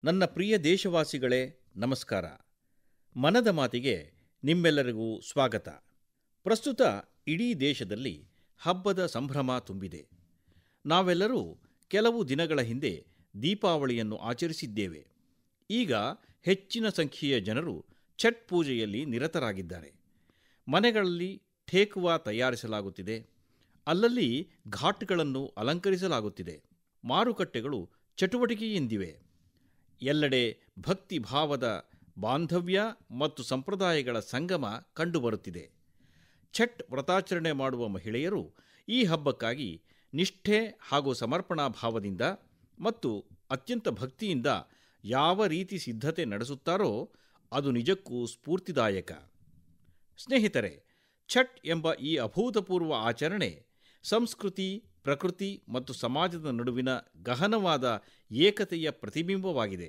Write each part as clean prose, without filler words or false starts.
ನನ್ನ ಪ್ರಿಯ ದೇಶವಾಸಿಗಳೇ, ನಮಸ್ಕಾರ. ಮನದ ಮಾತಿಗೆ ನಿಮ್ಮೆಲ್ಲರಿಗೂ ಸ್ವಾಗತ. ಪ್ರಸ್ತುತ ಇಡೀ ದೇಶದಲ್ಲಿ ಹಬ್ಬದ ಸಂಭ್ರಮ ತುಂಬಿದೆ. ನಾವೆಲ್ಲರೂ ಕೆಲವು ದಿನಗಳ ಹಿಂದೆ ದೀಪಾವಳಿಯನ್ನು ಆಚರಿಸಿದ್ದೇವೆ. ಈಗ ಹೆಚ್ಚಿನ ಸಂಖ್ಯೆಯ ಜನರು ಛಠ್ ಪೂಜೆಯಲ್ಲಿ ನಿರತರಾಗಿದ್ದಾರೆ. ಮನೆಗಳಲ್ಲಿ ಠೇಕುವಾ ತಯಾರಿಸಲಾಗುತ್ತಿದೆ. ಅಲ್ಲಲ್ಲಿ ಘಾಟ್ಗಳನ್ನು ಅಲಂಕರಿಸಲಾಗುತ್ತಿದೆ. ಮಾರುಕಟ್ಟೆಗಳು ಚಟುವಟಿಕೆಯಿಂದಿವೆ. ಎಲ್ಲೆಡೆ ಭಕ್ತಿ ಭಾವದ ಬಾಂಧವ್ಯ ಮತ್ತು ಸಂಪ್ರದಾಯಗಳ ಸಂಗಮ ಕಂಡುಬರುತ್ತಿದೆ. ಛಠ್ ವ್ರತಾಚರಣೆ ಮಾಡುವ ಮಹಿಳೆಯರು ಈ ಹಬ್ಬಕ್ಕಾಗಿ ನಿಷ್ಠೆ ಹಾಗೂ ಸಮರ್ಪಣಾ ಭಾವದಿಂದ ಮತ್ತು ಅತ್ಯಂತ ಭಕ್ತಿಯಿಂದ ಯಾವ ರೀತಿ ಸಿದ್ಧತೆ ನಡೆಸುತ್ತಾರೋ ಅದು ನಿಜಕ್ಕೂ ಸ್ಫೂರ್ತಿದಾಯಕ. ಸ್ನೇಹಿತರೆ, ಛಠ್ ಎಂಬ ಈ ಅಭೂತಪೂರ್ವ ಆಚರಣೆ ಸಂಸ್ಕೃತಿ, ಪ್ರಕೃತಿ ಮತ್ತು ಸಮಾಜದ ನಡುವಿನ ಗಹನವಾದ ಏಕತೆಯ ಪ್ರತಿಬಿಂಬವಾಗಿದೆ.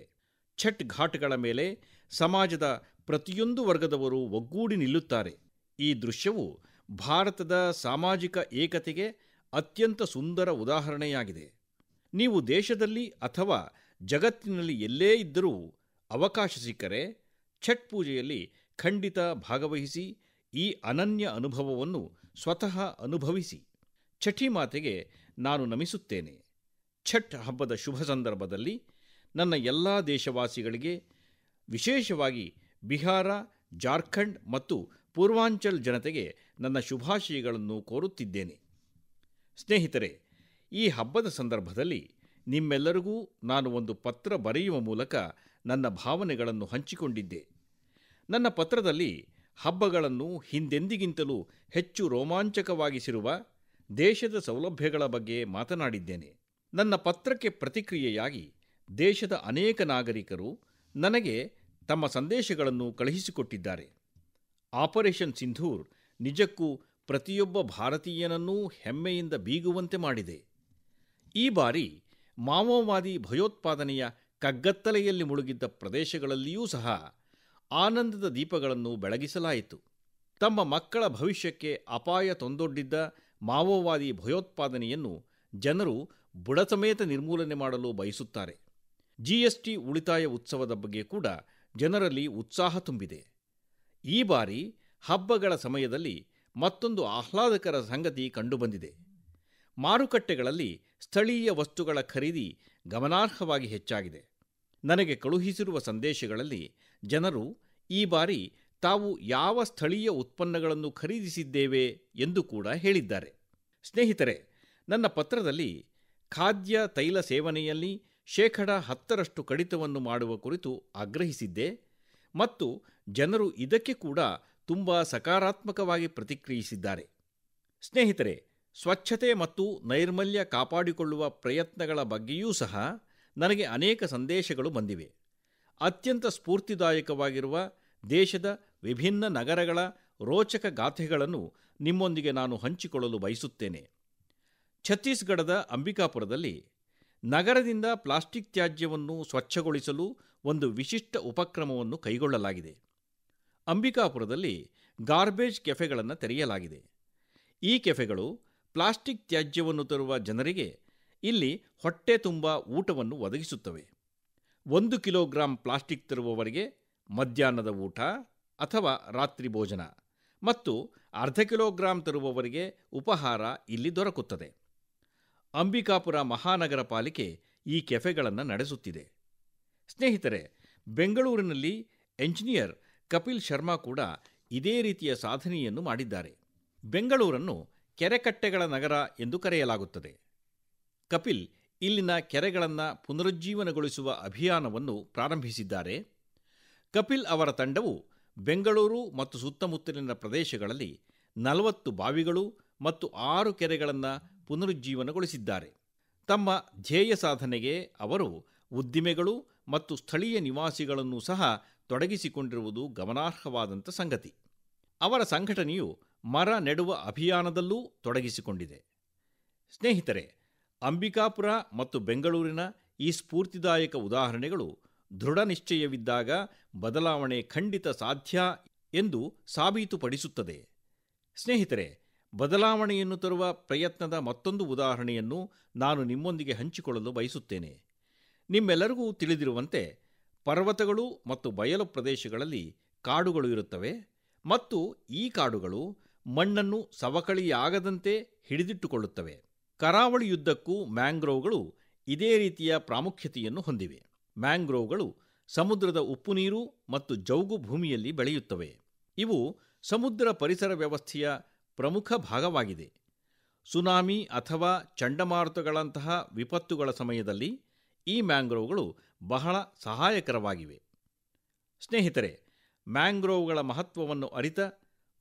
ಛಠ್ ಘಾಟ್ಗಳ ಮೇಲೆ ಸಮಾಜದ ಪ್ರತಿಯೊಂದು ವರ್ಗದವರು ಒಗ್ಗೂಡಿ ನಿಲ್ಲುತ್ತಾರೆ. ಈ ದೃಶ್ಯವು ಭಾರತದ ಸಾಮಾಜಿಕ ಏಕತೆಗೆ ಅತ್ಯಂತ ಸುಂದರ ಉದಾಹರಣೆಯಾಗಿದೆ. ನೀವು ದೇಶದಲ್ಲಿ ಅಥವಾ ಜಗತ್ತಿನಲ್ಲಿ ಎಲ್ಲೇ ಇದ್ದರೂ ಅವಕಾಶ ಸಿಕ್ಕರೆ ಛಠ್ ಪೂಜೆಯಲ್ಲಿ ಖಂಡಿತ ಭಾಗವಹಿಸಿ ಈ ಅನನ್ಯ ಅನುಭವವನ್ನು ಸ್ವತಃ ಅನುಭವಿಸಿ. ಛಠಿ ಮಾತೆಗೆ ನಾನು ನಮಿಸುತ್ತೇನೆ. ಛಠ್ ಹಬ್ಬದ ಶುಭ ಸಂದರ್ಭದಲ್ಲಿ ನನ್ನ ಎಲ್ಲ ದೇಶವಾಸಿಗಳಿಗೆ, ವಿಶೇಷವಾಗಿ ಬಿಹಾರ, ಜಾರ್ಖಂಡ್ ಮತ್ತು ಪೂರ್ವಾಂಚಲ್ ಜನತೆಗೆ ನನ್ನ ಶುಭಾಶಯಗಳನ್ನು ಕೋರುತ್ತಿದ್ದೇನೆ. ಸ್ನೇಹಿತರೆ, ಈ ಹಬ್ಬದ ಸಂದರ್ಭದಲ್ಲಿ ನಿಮ್ಮೆಲ್ಲರಿಗೂ ನಾನು ಒಂದು ಪತ್ರ ಬರೆಯುವ ಮೂಲಕ ನನ್ನ ಭಾವನೆಗಳನ್ನು ಹಂಚಿಕೊಂಡಿದ್ದೆ. ನನ್ನ ಪತ್ರದಲ್ಲಿ ಹಬ್ಬಗಳನ್ನು ಹಿಂದೆಂದಿಗಿಂತಲೂ ಹೆಚ್ಚು ರೋಮಾಂಚಕವಾಗಿಸಿರುವ ದೇಶದ ಸೌಲಭ್ಯಗಳ ಬಗ್ಗೆ ಮಾತನಾಡಿದ್ದೇನೆ. ನನ್ನ ಪತ್ರಕ್ಕೆ ಪ್ರತಿಕ್ರಿಯೆಯಾಗಿ ದೇಶದ ಅನೇಕ ನಾಗರಿಕರು ನನಗೆ ತಮ್ಮ ಸಂದೇಶಗಳನ್ನು ಕಳುಹಿಸಿಕೊಟ್ಟಿದ್ದಾರೆ. ಆಪರೇಷನ್ ಸಿಂಧೂರ್ ನಿಜಕ್ಕೂ ಪ್ರತಿಯೊಬ್ಬ ಭಾರತೀಯನನ್ನೂ ಹೆಮ್ಮೆಯಿಂದ ಬೀಗುವಂತೆ ಮಾಡಿದೆ. ಈ ಬಾರಿ ಮಾವೋವಾದಿ ಭಯೋತ್ಪಾದನೆಯ ಕಗ್ಗತ್ತಲೆಯಲ್ಲಿ ಮುಳುಗಿದ್ದ ಪ್ರದೇಶಗಳಲ್ಲಿಯೂ ಸಹ ಆನಂದದ ದೀಪಗಳನ್ನು ಬೆಳಗಿಸಲಾಯಿತು. ತಮ್ಮ ಮಕ್ಕಳ ಭವಿಷ್ಯಕ್ಕೆ ಅಪಾಯ ತಂದೊಡ್ಡಿದ್ದ ಮಾವೋವಾದಿ ಭಯೋತ್ಪಾದನೆಯನ್ನು ಜನರು ಬುಡಸಮೇತ ನಿರ್ಮೂಲನೆ ಮಾಡಲು ಬಯಸುತ್ತಾರೆ. GST ಉಳಿತಾಯ ಉತ್ಸವದ ಬಗ್ಗೆ ಕೂಡ ಜನರಲ್ಲಿ ಉತ್ಸಾಹ ತುಂಬಿದೆ. ಈ ಬಾರಿ ಹಬ್ಬಗಳ ಸಮಯದಲ್ಲಿ ಮತ್ತೊಂದು ಆಹ್ಲಾದಕರ ಸಂಗತಿ ಕಂಡುಬಂದಿದೆ. ಮಾರುಕಟ್ಟೆಗಳಲ್ಲಿ ಸ್ಥಳೀಯ ವಸ್ತುಗಳ ಖರೀದಿ ಗಮನಾರ್ಹವಾಗಿ ಹೆಚ್ಚಾಗಿದೆ. ನನಗೆ ಕಳುಹಿಸಿರುವ ಸಂದೇಶಗಳಲ್ಲಿ ಜನರು ಈ ಬಾರಿ ತಾವು ಯಾವ ಸ್ಥಳೀಯ ಉತ್ಪನ್ನಗಳನ್ನು ಖರೀದಿಸಿದ್ದೇವೆ ಎಂದು ಕೂಡ ಹೇಳಿದ್ದಾರೆ. ಸ್ನೇಹಿತರೆ, ನನ್ನ ಪತ್ರದಲ್ಲಿ ಖಾದ್ಯ ತೈಲ ಸೇವನೆಯಲ್ಲಿ 10% ಕಡಿತವನ್ನು ಮಾಡುವ ಕುರಿತು ಆಗ್ರಹಿಸಿದ್ದೆ ಮತ್ತು ಜನರು ಇದಕ್ಕೆ ಕೂಡ ತುಂಬ ಸಕಾರಾತ್ಮಕವಾಗಿ ಪ್ರತಿಕ್ರಿಯಿಸಿದ್ದಾರೆ. ಸ್ನೇಹಿತರೆ, ಸ್ವಚ್ಛತೆ ಮತ್ತು ನೈರ್ಮಲ್ಯ ಕಾಪಾಡಿಕೊಳ್ಳುವ ಪ್ರಯತ್ನಗಳ ಬಗ್ಗೆಯೂ ಸಹ ನನಗೆ ಅನೇಕ ಸಂದೇಶಗಳು ಬಂದಿವೆ. ಅತ್ಯಂತ ಸ್ಫೂರ್ತಿದಾಯಕವಾಗಿರುವ ದೇಶದ ವಿಭಿನ್ನ ನಗರಗಳ ರೋಚಕ ಗಾಥೆಗಳನ್ನು ನಿಮ್ಮೊಂದಿಗೆ ನಾನು ಹಂಚಿಕೊಳ್ಳಲು ಬಯಸುತ್ತೇನೆ. ಛತ್ತೀಸ್ಗಢದ ಅಂಬಿಕಾಪುರದಲ್ಲಿ ನಗರದಿಂದ ಪ್ಲಾಸ್ಟಿಕ್ ತ್ಯಾಜ್ಯವನ್ನು ಸ್ವಚ್ಛಗೊಳಿಸಲು ಒಂದು ವಿಶಿಷ್ಟ ಉಪಕ್ರಮವನ್ನು ಕೈಗೊಳ್ಳಲಾಗಿದೆ. ಅಂಬಿಕಾಪುರದಲ್ಲಿ ಗಾರ್ಬೇಜ್ ಕೆಫೆಗಳನ್ನು ತೆರೆಯಲಾಗಿದೆ. ಈ ಕೆಫೆಗಳು ಪ್ಲಾಸ್ಟಿಕ್ ತ್ಯಾಜ್ಯವನ್ನು ತರುವ ಜನರಿಗೆ ಇಲ್ಲಿ ಹೊಟ್ಟೆ ತುಂಬ ಊಟವನ್ನು ಒದಗಿಸುತ್ತವೆ. 1 ಕಿಲೋಗ್ರಾಂ ಪ್ಲಾಸ್ಟಿಕ್ ತರುವವರಿಗೆ ಮಧ್ಯಾಹ್ನದ ಊಟ ಅಥವಾ ರಾತ್ರಿ ಭೋಜನ ಮತ್ತು 0.5 ಕಿಲೋಗ್ರಾಂ ತರುವವರಿಗೆ ಉಪಹಾರ ಇಲ್ಲಿ ದೊರಕುತ್ತದೆ. ಅಂಬಿಕಾಪುರ ಮಹಾನಗರ ಪಾಲಿಕೆ ಈ ಕೆಫೆಗಳನ್ನು ನಡೆಸುತ್ತಿದೆ. ಸ್ನೇಹಿತರೆ, ಬೆಂಗಳೂರಿನಲ್ಲಿ ಎಂಜಿನಿಯರ್ ಕಪಿಲ್ ಶರ್ಮಾ ಕೂಡ ಇದೇ ರೀತಿಯ ಸಾಧನೆಯನ್ನು ಮಾಡಿದ್ದಾರೆ. ಬೆಂಗಳೂರನ್ನು ಕೆರೆಕಟ್ಟೆಗಳ ನಗರ ಎಂದು ಕರೆಯಲಾಗುತ್ತದೆ. ಕಪಿಲ್ ಇಲ್ಲಿನ ಕೆರೆಗಳನ್ನು ಪುನರುಜ್ಜೀವನಗೊಳಿಸುವ ಅಭಿಯಾನವನ್ನು ಪ್ರಾರಂಭಿಸಿದ್ದಾರೆ. ಕಪಿಲ್ ಅವರ ತಂಡವು ಬೆಂಗಳೂರು ಮತ್ತು ಸುತ್ತಮುತ್ತಲಿನ ಪ್ರದೇಶಗಳಲ್ಲಿ 40 ಬಾವಿಗಳು ಮತ್ತು 6 ಕೆರೆಗಳನ್ನು ಪುನರುಜ್ಜೀವನಗೊಳಿಸಿದ್ದಾರೆ. ತಮ್ಮ ಧ್ಯೇಯ ಸಾಧನೆಗೆ ಅವರು ಉದ್ದಿಮೆಗಳು ಮತ್ತು ಸ್ಥಳೀಯ ನಿವಾಸಿಗಳನ್ನು ಸಹ ತೊಡಗಿಸಿಕೊಂಡಿರುವುದು ಗಮನಾರ್ಹವಾದಂಥ ಸಂಗತಿ. ಅವರ ಸಂಘಟನೆಯು ಮರ ನೆಡುವ ಅಭಿಯಾನದಲ್ಲೂ ತೊಡಗಿಸಿಕೊಂಡಿದೆ. ಸ್ನೇಹಿತರೆ, ಅಂಬಿಕಾಪುರ ಮತ್ತು ಬೆಂಗಳೂರಿನ ಈ ಸ್ಫೂರ್ತಿದಾಯಕ ಉದಾಹರಣೆಗಳು ದೃಢ ನಿಶ್ಚಯವಿದ್ದಾಗ ಬದಲಾವಣೆ ಖಂಡಿತ ಸಾಧ್ಯ ಎಂದು ಸಾಬೀತುಪಡಿಸುತ್ತದೆ. ಸ್ನೇಹಿತರೆ, ಬದಲಾವಣೆಯನ್ನು ತರುವ ಪ್ರಯತ್ನದ ಮತ್ತೊಂದು ಉದಾಹರಣೆಯನ್ನು ನಾನು ನಿಮ್ಮೊಂದಿಗೆ ಹಂಚಿಕೊಳ್ಳಲು ಬಯಸುತ್ತೇನೆ. ನಿಮ್ಮೆಲ್ಲರಿಗೂ ತಿಳಿದಿರುವಂತೆ ಪರ್ವತಗಳು ಮತ್ತು ಬಯಲು ಪ್ರದೇಶಗಳಲ್ಲಿ ಕಾಡುಗಳು ಇರುತ್ತವೆ ಮತ್ತು ಈ ಕಾಡುಗಳು ಮಣ್ಣನ್ನು ಸವಕಳಿಯಾಗದಂತೆ ಹಿಡಿದಿಟ್ಟುಕೊಳ್ಳುತ್ತವೆ. ಕರಾವಳಿಯುದ್ದಕ್ಕೂ ಮ್ಯಾಂಗ್ರೋವ್ಗಳು ಇದೇ ರೀತಿಯ ಪ್ರಾಮುಖ್ಯತೆಯನ್ನು ಹೊಂದಿವೆ. ಮ್ಯಾಂಗ್ರೋವ್ಗಳು ಸಮುದ್ರದ ಉಪ್ಪು ನೀರು ಮತ್ತು ಜೌಗು ಭೂಮಿಯಲ್ಲಿ ಬೆಳೆಯುತ್ತವೆ. ಇವು ಸಮುದ್ರ ಪರಿಸರ ವ್ಯವಸ್ಥೆಯ ಪ್ರಮುಖ ಭಾಗವಾಗಿದೆ. ಸುನಾಮಿ ಅಥವಾ ಚಂಡಮಾರುತಗಳಂತಹ ವಿಪತ್ತುಗಳ ಸಮಯದಲ್ಲಿ ಈ ಮ್ಯಾಂಗ್ರೋವ್ಗಳು ಬಹಳ ಸಹಾಯಕರವಾಗಿವೆ. ಸ್ನೇಹಿತರೆ, ಮ್ಯಾಂಗ್ರೋವ್ಗಳ ಮಹತ್ವವನ್ನು ಅರಿತ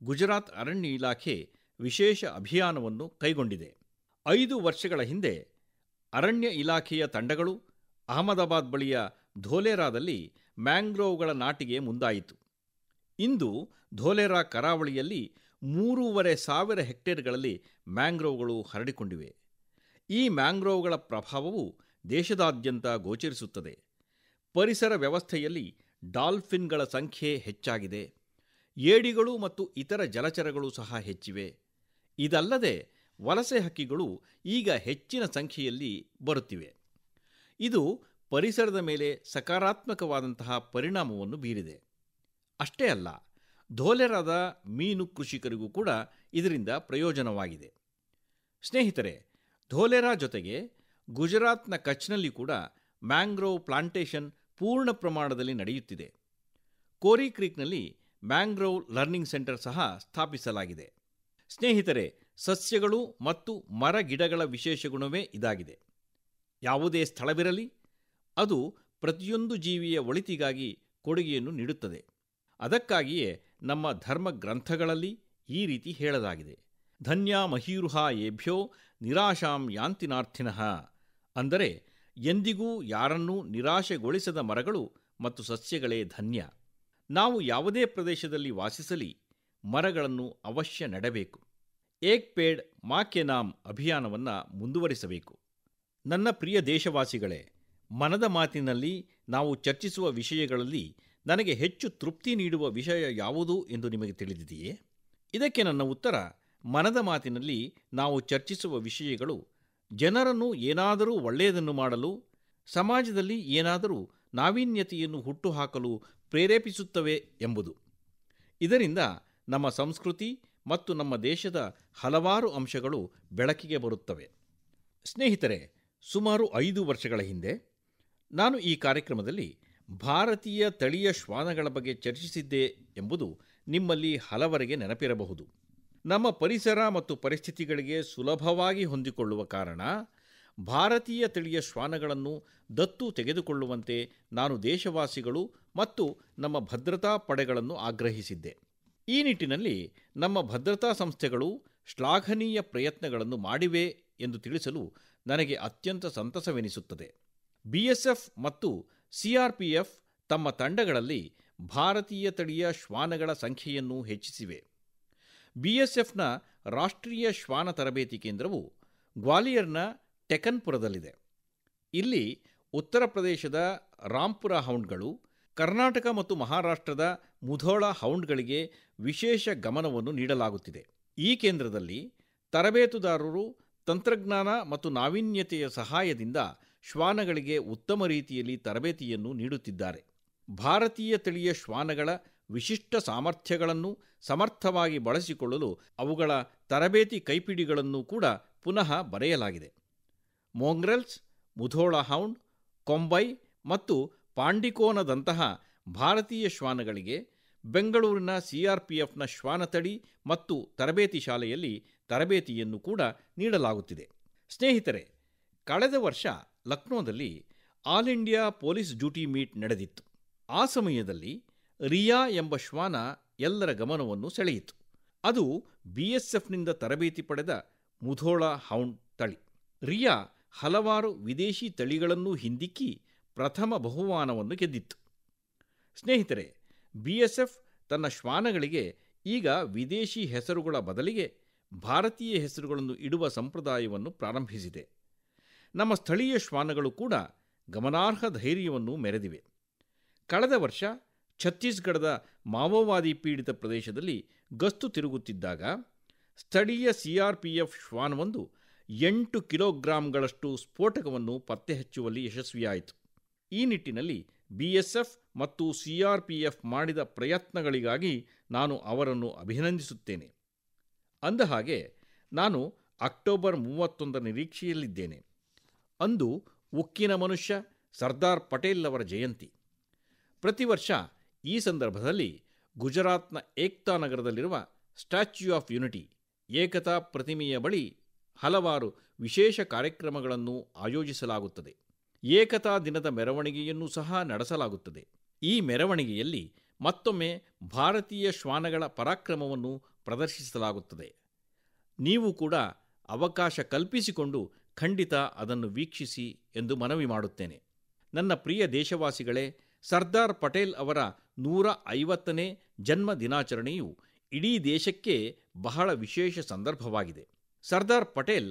ಗುಜರಾತ್ ಅರಣ್ಯ ಇಲಾಖೆ ವಿಶೇಷ ಅಭಿಯಾನವನ್ನು ಕೈಗೊಂಡಿದೆ. 5 ವರ್ಷಗಳ ಹಿಂದೆ ಅರಣ್ಯ ಇಲಾಖೆಯ ತಂಡಗಳು ಅಹಮದಾಬಾದ್ ಬಳಿಯ ಧೋಲೇರಾದಲ್ಲಿ ಮ್ಯಾಂಗ್ರೋವ್ಗಳ ನಾಟಿಗೆ ಮುಂದಾಯಿತು. ಇಂದು ಧೋಲೇರಾ ಕರಾವಳಿಯಲ್ಲಿ 3,500 ಹೆಕ್ಟೇರ್ಗಳಲ್ಲಿ ಮ್ಯಾಂಗ್ರೋವ್ಗಳು ಹರಡಿಕೊಂಡಿವೆ. ಈ ಮ್ಯಾಂಗ್ರೋವ್ಗಳ ಪ್ರಭಾವವು ದೇಶದಾದ್ಯಂತ ಗೋಚರಿಸುತ್ತದೆ. ಪರಿಸರ ವ್ಯವಸ್ಥೆಯಲ್ಲಿ ಡಾಲ್ಫಿನ್ಗಳ ಸಂಖ್ಯೆ ಹೆಚ್ಚಾಗಿದೆ. ಏಡಿಗಳು ಮತ್ತು ಇತರ ಜಲಚರಗಳು ಸಹ ಹೆಚ್ಚಿವೆ. ಇದಲ್ಲದೆ ವಲಸೆ ಹಕ್ಕಿಗಳು ಈಗ ಹೆಚ್ಚಿನ ಸಂಖ್ಯೆಯಲ್ಲಿ ಬರುತ್ತಿವೆ. ಇದು ಪರಿಸರದ ಮೇಲೆ ಸಕಾರಾತ್ಮಕವಾದಂತಹ ಪರಿಣಾಮವನ್ನು ಬೀರಿದೆ. ಅಷ್ಟೇ ಅಲ್ಲ, ಧೋಲೇರಾದ ಮೀನು ಕೃಷಿಕರಿಗೂ ಕೂಡ ಇದರಿಂದ ಪ್ರಯೋಜನವಾಗಿದೆ. ಸ್ನೇಹಿತರೆ, ಧೋಲೇರಾ ಜೊತೆಗೆ ಗುಜರಾತ್ನ ಕಚ್ನಲ್ಲಿ ಕೂಡ ಮ್ಯಾಂಗ್ರೋವ್ ಪ್ಲಾಂಟೇಷನ್ ಪೂರ್ಣ ಪ್ರಮಾಣದಲ್ಲಿ ನಡೆಯುತ್ತಿದೆ. ಕೋರಿ ಕ್ರೀಕ್ನಲ್ಲಿ ಮ್ಯಾಂಗ್ರೋವ್ ಲರ್ನಿಂಗ್ ಸೆಂಟರ್ ಸಹ ಸ್ಥಾಪಿಸಲಾಗಿದೆ. ಸ್ನೇಹಿತರೆ, ಸಸ್ಯಗಳು ಮತ್ತು ಮರ ಗಿಡಗಳ ವಿಶೇಷ ಗುಣವೇ ಇದಾಗಿದೆ. ಯಾವುದೇ ಸ್ಥಳವಿರಲಿ, ಅದು ಪ್ರತಿಯೊಂದು ಜೀವಿಯ ಒಳಿತಿಗಾಗಿ ಕೊಡುಗೆಯನ್ನು ನೀಡುತ್ತದೆ. ಅದಕ್ಕಾಗಿಯೇ ನಮ್ಮ ಧರ್ಮ ಗ್ರಂಥಗಳಲ್ಲಿ ಈ ರೀತಿ ಹೇಳಲಾಗಿದೆ: ಧನ್ಯ ಮಹೀರುಹಾ ಏಭ್ಯೋ ನಿರಾಶಾಂ ಯಾಂತಿನಾರ್ಥಿನಃ. ಅಂದರೆ ಎಂದಿಗೂ ಯಾರನ್ನೂ ನಿರಾಶೆಗೊಳಿಸದ ಮರಗಳು ಮತ್ತು ಸಸ್ಯಗಳೇ ಧನ್ಯ. ನಾವು ಯಾವುದೇ ಪ್ರದೇಶದಲ್ಲಿ ವಾಸಿಸಲಿ, ಮರಗಳನ್ನು ಅವಶ್ಯ ನೆಡಬೇಕು. ಏಕ್ ಪೇಡ್ ಮಾ ಕೆ ನಾಮ್ ಅಭಿಯಾನವನ್ನು ಮುಂದುವರಿಸಬೇಕು. ನನ್ನ ಪ್ರಿಯ ದೇಶವಾಸಿಗಳೇ, ಮನದ ಮಾತಿನಲ್ಲಿ ನಾವು ಚರ್ಚಿಸುವ ವಿಷಯಗಳಲ್ಲಿ ನನಗೆ ಹೆಚ್ಚು ತೃಪ್ತಿ ನೀಡುವ ವಿಷಯ ಯಾವುದು ಎಂದು ನಿಮಗೆ ತಿಳಿದಿದೆಯೇ? ಇದಕ್ಕೆ ನನ್ನ ಉತ್ತರ: ಮನದ ಮಾತಿನಲ್ಲಿ ನಾವು ಚರ್ಚಿಸುವ ವಿಷಯಗಳು ಜನರನ್ನು ಏನಾದರೂ ಒಳ್ಳೆಯದನ್ನು ಮಾಡಲು, ಸಮಾಜದಲ್ಲಿ ಏನಾದರೂ ನಾವೀನ್ಯತೆಯನ್ನು ಹುಟ್ಟುಹಾಕಲು ಪ್ರೇರೇಪಿಸುತ್ತವೆ ಎಂಬುದು. ಇದರಿಂದ ನಮ್ಮ ಸಂಸ್ಕೃತಿ ಮತ್ತು ನಮ್ಮ ದೇಶದ ಹಲವಾರು ಅಂಶಗಳು ಬೆಳಕಿಗೆ ಬರುತ್ತವೆ. ಸ್ನೇಹಿತರೆ, ಸುಮಾರು 5 ವರ್ಷಗಳ ಹಿಂದೆ ನಾನು ಈ ಕಾರ್ಯಕ್ರಮದಲ್ಲಿ ಭಾರತೀಯ ತಳಿಯ ಶ್ವಾನಗಳ ಬಗ್ಗೆ ಚರ್ಚಿಸಿದ್ದೆ ಎಂಬುದು ನಿಮ್ಮಲ್ಲಿ ಹಲವರಿಗೆ ನೆನಪಿರಬಹುದು. ನಮ್ಮ ಪರಿಸರ ಮತ್ತು ಪರಿಸ್ಥಿತಿಗಳಿಗೆ ಸುಲಭವಾಗಿ ಹೊಂದಿಕೊಳ್ಳುವ ಕಾರಣ ಭಾರತೀಯ ತಳಿಯ ಶ್ವಾನಗಳನ್ನು ದತ್ತು ತೆಗೆದುಕೊಳ್ಳುವಂತೆ ನಾನು ದೇಶವಾಸಿಗಳು ಮತ್ತು ನಮ್ಮ ಭದ್ರತಾ ಪಡೆಗಳನ್ನು ಆಗ್ರಹಿಸಿದ್ದೆ. ಈ ನಿಟ್ಟಿನಲ್ಲಿ ನಮ್ಮ ಭದ್ರತಾ ಸಂಸ್ಥೆಗಳು ಶ್ಲಾಘನೀಯ ಪ್ರಯತ್ನಗಳನ್ನು ಮಾಡಿವೆ ಎಂದು ತಿಳಿಸಲು ನನಗೆ ಅತ್ಯಂತ ಸಂತಸವೆನಿಸುತ್ತದೆ. BSF ಮತ್ತು CRPF ತಮ್ಮ ತಂಡಗಳಲ್ಲಿ ಭಾರತೀಯ ತಳಿಯ ಶ್ವಾನಗಳ ಸಂಖ್ಯೆಯನ್ನು ಹೆಚ್ಚಿಸಿವೆ. BSFನ ರಾಷ್ಟ್ರೀಯ ಶ್ವಾನ ತರಬೇತಿ ಕೇಂದ್ರವು ಗ್ವಾಲಿಯರ್ನ ಟೆಕನ್ಪುರದಲ್ಲಿದೆ. ಇಲ್ಲಿ ಉತ್ತರ ಪ್ರದೇಶದ ರಾಂಪುರ ಹೌಂಡ್ಗಳು, ಕರ್ನಾಟಕ ಮತ್ತು ಮಹಾರಾಷ್ಟ್ರದ ಮುಧೋಳ ಹೌಂಡ್ಗಳಿಗೆ ವಿಶೇಷ ಗಮನವನ್ನು ನೀಡಲಾಗುತ್ತಿದೆ. ಈ ಕೇಂದ್ರದಲ್ಲಿ ತರಬೇತುದಾರರು ತಂತ್ರಜ್ಞಾನ ಮತ್ತು ನಾವೀನ್ಯತೆಯ ಸಹಾಯದಿಂದ ಶ್ವಾನಗಳಿಗೆ ಉತ್ತಮ ರೀತಿಯಲ್ಲಿ ತರಬೇತಿಯನ್ನು ನೀಡುತ್ತಿದ್ದಾರೆ. ಭಾರತೀಯ ತಳಿಯ ಶ್ವಾನಗಳ ವಿಶಿಷ್ಟ ಸಾಮರ್ಥ್ಯಗಳನ್ನು ಸಮರ್ಥವಾಗಿ ಬಳಸಿಕೊಳ್ಳಲು ಅವುಗಳ ತರಬೇತಿ ಕೈಪಿಡಿಗಳನ್ನು ಕೂಡ ಪುನಃ ಬರೆಯಲಾಗಿದೆ. ಮೋಂಗ್ರೆಲ್ಸ್, ಮುಧೋಳ ಹೌಂಡ್, ಕೊಂಬೈ ಮತ್ತು ಪಾಂಡಿಕೋನದಂತಹ ಭಾರತೀಯ ಶ್ವಾನಗಳಿಗೆ ಬೆಂಗಳೂರಿನ CRPFನ ಶ್ವಾನ ತಳಿ ಮತ್ತು ತರಬೇತಿ ಶಾಲೆಯಲ್ಲಿ ತರಬೇತಿಯನ್ನು ಕೂಡ ನೀಡಲಾಗುತ್ತಿದೆ. ಸ್ನೇಹಿತರೆ, ಕಳೆದ ವರ್ಷ ಲಕ್ನೋದಲ್ಲಿ all India police duty meet ನಡೆದಿತ್ತು. ಆ ಸಮಯದಲ್ಲಿ ರಿಯಾ ಎಂಬ ಶ್ವಾನ ಎಲ್ಲರ ಗಮನವನ್ನು ಸೆಳೆಯಿತು. ಅದು BSFನಿಂದ ತರಬೇತಿ ಪಡೆದ ಮುಧೋಳ ಹೌಂಡ್ ತಳಿ. ರಿಯಾ ಹಲವಾರು ವಿದೇಶಿ ತಳಿಗಳನ್ನು ಹಿಂದಿಕ್ಕಿ ಪ್ರಥಮ ಬಹುಮಾನವನ್ನು ಗೆದ್ದಿತ್ತು. ಸ್ನೇಹಿತರೆ, BSF ತನ್ನ ಶ್ವಾನಗಳಿಗೆ ಈಗ ವಿದೇಶಿ ಹೆಸರುಗಳ ಬದಲಿಗೆ ಭಾರತೀಯ ಹೆಸರುಗಳನ್ನು ಇಡುವ ಸಂಪ್ರದಾಯವನ್ನು ಪ್ರಾರಂಭಿಸಿದೆ. ನಮ್ಮ ಸ್ಥಳೀಯ ಶ್ವಾನಗಳು ಕೂಡ ಗಮನಾರ್ಹ ಧೈರ್ಯವನ್ನು ಮೆರೆದಿವೆ. ಕಳೆದ ವರ್ಷ ಛತ್ತೀಸ್ಗಢದ ಮಾವೋವಾದಿ ಪೀಡಿತ ಪ್ರದೇಶದಲ್ಲಿ ಗಸ್ತು ತಿರುಗುತ್ತಿದ್ದಾಗ ಸ್ಥಳೀಯ CRPF ಶ್ವಾನವೊಂದು 8 ಕಿಲೋಗ್ರಾಂಗಳಷ್ಟು ಸ್ಫೋಟಕವನ್ನು ಪತ್ತೆ ಹಚ್ಚುವಲ್ಲಿ ಯಶಸ್ವಿಯಾಯಿತು. ಈ ನಿಟ್ಟಿನಲ್ಲಿ BSF ಮತ್ತು CRPF ಮಾಡಿದ ಪ್ರಯತ್ನಗಳಿಗಾಗಿ ನಾನು ಅವರನ್ನು ಅಭಿನಂದಿಸುತ್ತೇನೆ. ಅಂದಹಾಗೆ ನಾನು ಅಕ್ಟೋಬರ್ 31 ನಿರೀಕ್ಷೆಯಲ್ಲಿದ್ದೇನೆ. ಅಂದು ಉಕ್ಕಿನ ಮನುಷ್ಯ ಸರ್ದಾರ್ ಪಟೇಲ್ ಅವರ ಜಯಂತಿ. ಪ್ರತಿ ವರ್ಷ ಈ ಸಂದರ್ಭದಲ್ಲಿ ಗುಜರಾತ್ನ ಏಕ್ತಾ ನಗರದಲ್ಲಿರುವ ಸ್ಟ್ಯಾಚ್ಯೂ ಆಫ್ ಯುನಿಟಿ ಏಕತಾ ಪ್ರತಿಮೆಯ ಬಳಿ ಹಲವಾರು ವಿಶೇಷ ಕಾರ್ಯಕ್ರಮಗಳನ್ನು ಆಯೋಜಿಸಲಾಗುತ್ತದೆ. ಏಕತಾ ದಿನದ ಮೆರವಣಿಗೆಯನ್ನು ಸಹ ನಡೆಸಲಾಗುತ್ತದೆ. ಈ ಮೆರವಣಿಗೆಯಲ್ಲಿ ಮತ್ತೊಮ್ಮೆ ಭಾರತೀಯ ಶ್ವಾನಗಳ ಪರಾಕ್ರಮವನ್ನು ಪ್ರದರ್ಶಿಸಲಾಗುತ್ತದೆ. ನೀವು ಕೂಡ ಅವಕಾಶ ಕಲ್ಪಿಸಿಕೊಂಡು ಖಂಡಿತ ಅದನ್ನು ವೀಕ್ಷಿಸಿ ಎಂದು ಮನವಿ ಮಾಡುತ್ತೇನೆ. ನನ್ನ ಪ್ರಿಯ ದೇಶವಾಸಿಗಳೇ, ಸರ್ದಾರ್ ಪಟೇಲ್ ಅವರ 150ನೇ ಜನ್ಮ ದಿನಾಚರಣೆಯು ಇಡೀ ದೇಶಕ್ಕೆ ಬಹಳ ವಿಶೇಷ ಸಂದರ್ಭವಾಗಿದೆ. ಸರ್ದಾರ್ ಪಟೇಲ್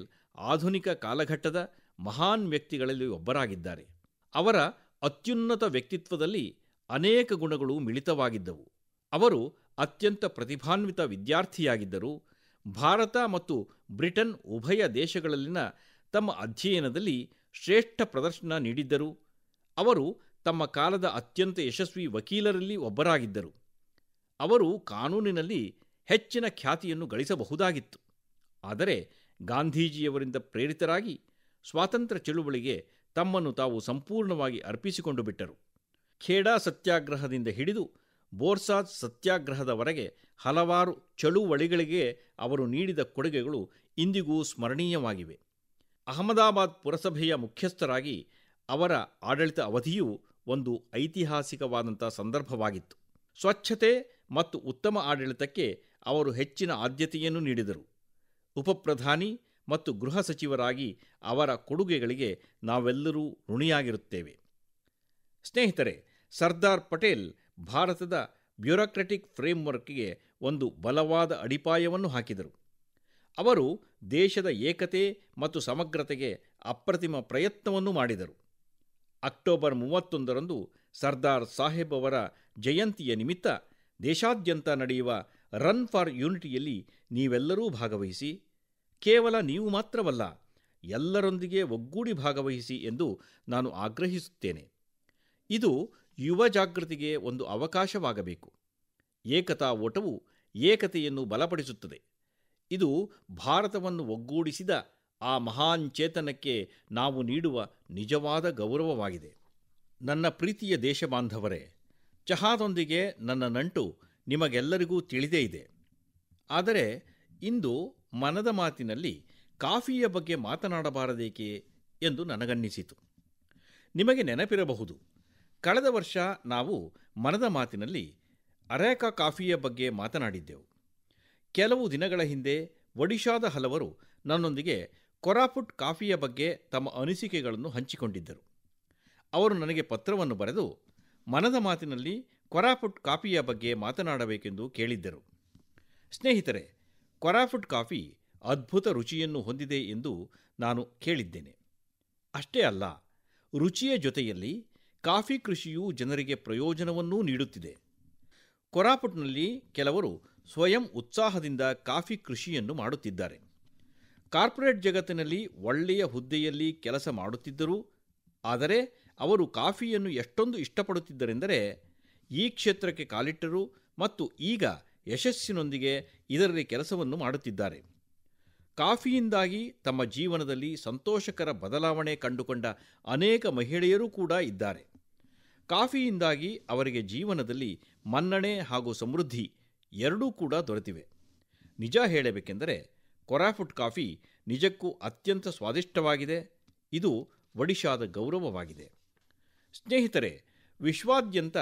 ಆಧುನಿಕ ಕಾಲಘಟ್ಟದ ಮಹಾನ್ ವ್ಯಕ್ತಿಗಳಲ್ಲಿ ಒಬ್ಬರಾಗಿದ್ದಾರೆ. ಅವರ ಅತ್ಯುನ್ನತ ವ್ಯಕ್ತಿತ್ವದಲ್ಲಿ ಅನೇಕ ಗುಣಗಳು ಮಿಳಿತವಾಗಿದ್ದವು. ಅವರು ಅತ್ಯಂತ ಪ್ರತಿಭಾನ್ವಿತ ವಿದ್ಯಾರ್ಥಿಯಾಗಿದ್ದರು. ಭಾರತ ಮತ್ತು ಬ್ರಿಟನ್ ಉಭಯ ದೇಶಗಳಲ್ಲಿನ ತಮ್ಮ ಅಧ್ಯಯನದಲ್ಲಿ ಶ್ರೇಷ್ಠ ಪ್ರದರ್ಶನ ನೀಡಿದ್ದರು. ಅವರು ತಮ್ಮ ಕಾಲದ ಅತ್ಯಂತ ಯಶಸ್ವಿ ವಕೀಲರಲ್ಲಿ ಒಬ್ಬರಾಗಿದ್ದರು. ಅವರು ಕಾನೂನಿನಲ್ಲಿ ಹೆಚ್ಚಿನ ಖ್ಯಾತಿಯನ್ನು ಗಳಿಸಬಹುದಾಗಿತ್ತು. ಆದರೆ ಗಾಂಧೀಜಿಯವರಿಂದ ಪ್ರೇರಿತರಾಗಿ ಸ್ವಾತಂತ್ರ್ಯ ಚಳುವಳಿಗೆ ತಮ್ಮನ್ನು ತಾವು ಸಂಪೂರ್ಣವಾಗಿ ಅರ್ಪಿಸಿಕೊಂಡು ಬಿಟ್ಟರು. ಖೇಡಾ ಸತ್ಯಾಗ್ರಹದಿಂದ ಹಿಡಿದು ಬೋರ್ಸಾದ್ ಸತ್ಯಾಗ್ರಹದವರೆಗೆ ಹಲವಾರು ಚಳುವಳಿಗಳಿಗೆ ಅವರು ನೀಡಿದ ಕೊಡುಗೆಗಳು ಇಂದಿಗೂ ಸ್ಮರಣೀಯವಾಗಿವೆ. ಅಹಮದಾಬಾದ್ ಪುರಸಭೆಯ ಮುಖ್ಯಸ್ಥರಾಗಿ ಅವರ ಆಡಳಿತ ಅವಧಿಯು ಒಂದು ಐತಿಹಾಸಿಕವಾದಂಥ ಸಂದರ್ಭವಾಗಿತ್ತು. ಸ್ವಚ್ಛತೆ ಮತ್ತು ಉತ್ತಮ ಆಡಳಿತಕ್ಕೆ ಅವರು ಹೆಚ್ಚಿನ ಆದ್ಯತೆಯನ್ನು ನೀಡಿದರು. ಉಪಪ್ರಧಾನಿ ಮತ್ತು ಗೃಹ ಸಚಿವರಾಗಿ ಅವರ ಕೊಡುಗೆಗಳಿಗೆ ನಾವೆಲ್ಲರೂ ಋಣಿಯಾಗಿರುತ್ತೇವೆ. ಸ್ನೇಹಿತರೆ, ಸರ್ದಾರ್ ಪಟೇಲ್ ಭಾರತದ ಬ್ಯೂರೋಕ್ರೆಟಿಕ್ ಫ್ರೇಮ್ವರ್ಕ್ಗೆ ಒಂದು ಬಲವಾದ ಅಡಿಪಾಯವನ್ನು ಹಾಕಿದರು. ಅವರು ದೇಶದ ಏಕತೆ ಮತ್ತು ಸಮಗ್ರತೆಗೆ ಅಪ್ರತಿಮ ಪ್ರಯತ್ನವನ್ನು ಮಾಡಿದರು. ಅಕ್ಟೋಬರ್ 31ರಂದು ಸರ್ದಾರ್ ಸಾಹೇಬ್ ಅವರ ಜಯಂತಿಯ ನಿಮಿತ್ತ ದೇಶಾದ್ಯಂತ ನಡೆಯುವ ರನ್ ಫಾರ್ ಯೂನಿಟಿಯಲ್ಲಿ ನೀವೆಲ್ಲರೂ ಭಾಗವಹಿಸಿ, ಕೇವಲ ನೀವು ಮಾತ್ರವಲ್ಲ, ಎಲ್ಲರೊಂದಿಗೆ ಒಗ್ಗೂಡಿ ಭಾಗವಹಿಸಿ ಎಂದು ನಾನು ಆಗ್ರಹಿಸುತ್ತೇನೆ. ಇದು ಯುವ ಜಾಗೃತಿಗೆ ಒಂದು ಅವಕಾಶವಾಗಬೇಕು. ಏಕತಾ ಓಟವು ಏಕತೆಯನ್ನು ಬಲಪಡಿಸುತ್ತದೆ. ಇದು ಭಾರತವನ್ನು ಒಗ್ಗೂಡಿಸಿದ ಆ ಮಹಾನ್ ಚೇತನಕ್ಕೆ ನಾವು ನೀಡುವ ನಿಜವಾದ ಗೌರವವಾಗಿದೆ. ನನ್ನ ಪ್ರೀತಿಯ ದೇಶಬಾಂಧವರೇ, ಚಹಾದೊಂದಿಗೆ ನನ್ನ ನಂಟು ನಿಮಗೆಲ್ಲರಿಗೂ ತಿಳಿದೇ ಇದೆ. ಆದರೆ ಇಂದು ಮನದ ಮಾತಿನಲ್ಲಿ ಕಾಫಿಯ ಬಗ್ಗೆ ಮಾತನಾಡಬಾರದೇಕೆ ಎಂದು ನನಗನ್ನಿಸಿತು. ನಿಮಗೆ ನೆನಪಿರಬಹುದು, ಕಳೆದ ವರ್ಷ ನಾವು ಮನದ ಮಾತಿನಲ್ಲಿ ಅರೇಕಾ ಕಾಫಿಯ ಬಗ್ಗೆ ಮಾತನಾಡಿದ್ದೆವು. ಕೆಲವು ದಿನಗಳ ಹಿಂದೆ ಒಡಿಶಾದ ಹಲವರು ನನ್ನೊಂದಿಗೆ ಕೊರಾಪುಟ್ ಕಾಫಿಯ ಬಗ್ಗೆ ತಮ್ಮ ಅನಿಸಿಕೆಗಳನ್ನು ಹಂಚಿಕೊಂಡಿದ್ದರು. ಅವರು ನನಗೆ ಪತ್ರವನ್ನು ಬರೆದು ಮನದ ಮಾತಿನಲ್ಲಿ ಕೊರಾಪುಟ್ ಕಾಫಿಯ ಬಗ್ಗೆ ಮಾತನಾಡಬೇಕೆಂದು ಕೇಳಿದ್ದರು. ಸ್ನೇಹಿತರೆ, ಕೊರಾಪುಟ್ ಕಾಫಿ ಅದ್ಭುತ ರುಚಿಯನ್ನು ಹೊಂದಿದೆ ಎಂದು ನಾನು ಕೇಳಿದ್ದೇನೆ. ಅಷ್ಟೇ ಅಲ್ಲ, ರುಚಿಯ ಜೊತೆಯಲ್ಲಿ ಕಾಫಿ ಕೃಷಿಯು ಜನರಿಗೆ ಪ್ರಯೋಜನವನ್ನೂ ನೀಡುತ್ತಿದೆ. ಕೊರಾಪುಟ್ನಲ್ಲಿ ಕೆಲವರು ಸ್ವಯಂ ಉತ್ಸಾಹದಿಂದ ಕಾಫಿ ಕೃಷಿಯನ್ನು ಮಾಡುತ್ತಿದ್ದಾರೆ. ಕಾರ್ಪೊರೇಟ್ ಜಗತ್ತಿನಲ್ಲಿ ಒಳ್ಳೆಯ ಹುದ್ದೆಯಲ್ಲಿ ಕೆಲಸ ಮಾಡುತ್ತಿದ್ದರು. ಆದರೆ ಅವರು ಕಾಫಿಯನ್ನು ಎಷ್ಟೊಂದು ಇಷ್ಟಪಡುತ್ತಿದ್ದರೆಂದರೆ ಈ ಕ್ಷೇತ್ರಕ್ಕೆ ಕಾಲಿಟ್ಟರು ಮತ್ತು ಈಗ ಯಶಸ್ಸಿನೊಂದಿಗೆ ಇದರಲ್ಲಿ ಕೆಲಸವನ್ನು ಮಾಡುತ್ತಿದ್ದಾರೆ. ಕಾಫಿಯಿಂದಾಗಿ ತಮ್ಮ ಜೀವನದಲ್ಲಿ ಸಂತೋಷಕರ ಬದಲಾವಣೆ ಕಂಡುಕೊಂಡ ಅನೇಕ ಮಹಿಳೆಯರೂ ಕೂಡ ಇದ್ದಾರೆ. ಕಾಫಿಯಿಂದಾಗಿ ಅವರಿಗೆ ಜೀವನದಲ್ಲಿ ಮನ್ನಣೆ ಹಾಗೂ ಸಮೃದ್ಧಿ ಎರಡೂ ಕೂಡ ದೊರೆತಿವೆ. ನಿಜ ಹೇಳಬೇಕೆಂದರೆ ಕೊರಾಪುಟ್ ಕಾಫಿ ನಿಜಕ್ಕೂ ಅತ್ಯಂತ ಸ್ವಾದಿಷ್ಟವಾಗಿದೆ. ಇದು ಒಡಿಶಾದ ಗೌರವವಾಗಿದೆ. ಸ್ನೇಹಿತರೆ, ವಿಶ್ವಾದ್ಯಂತ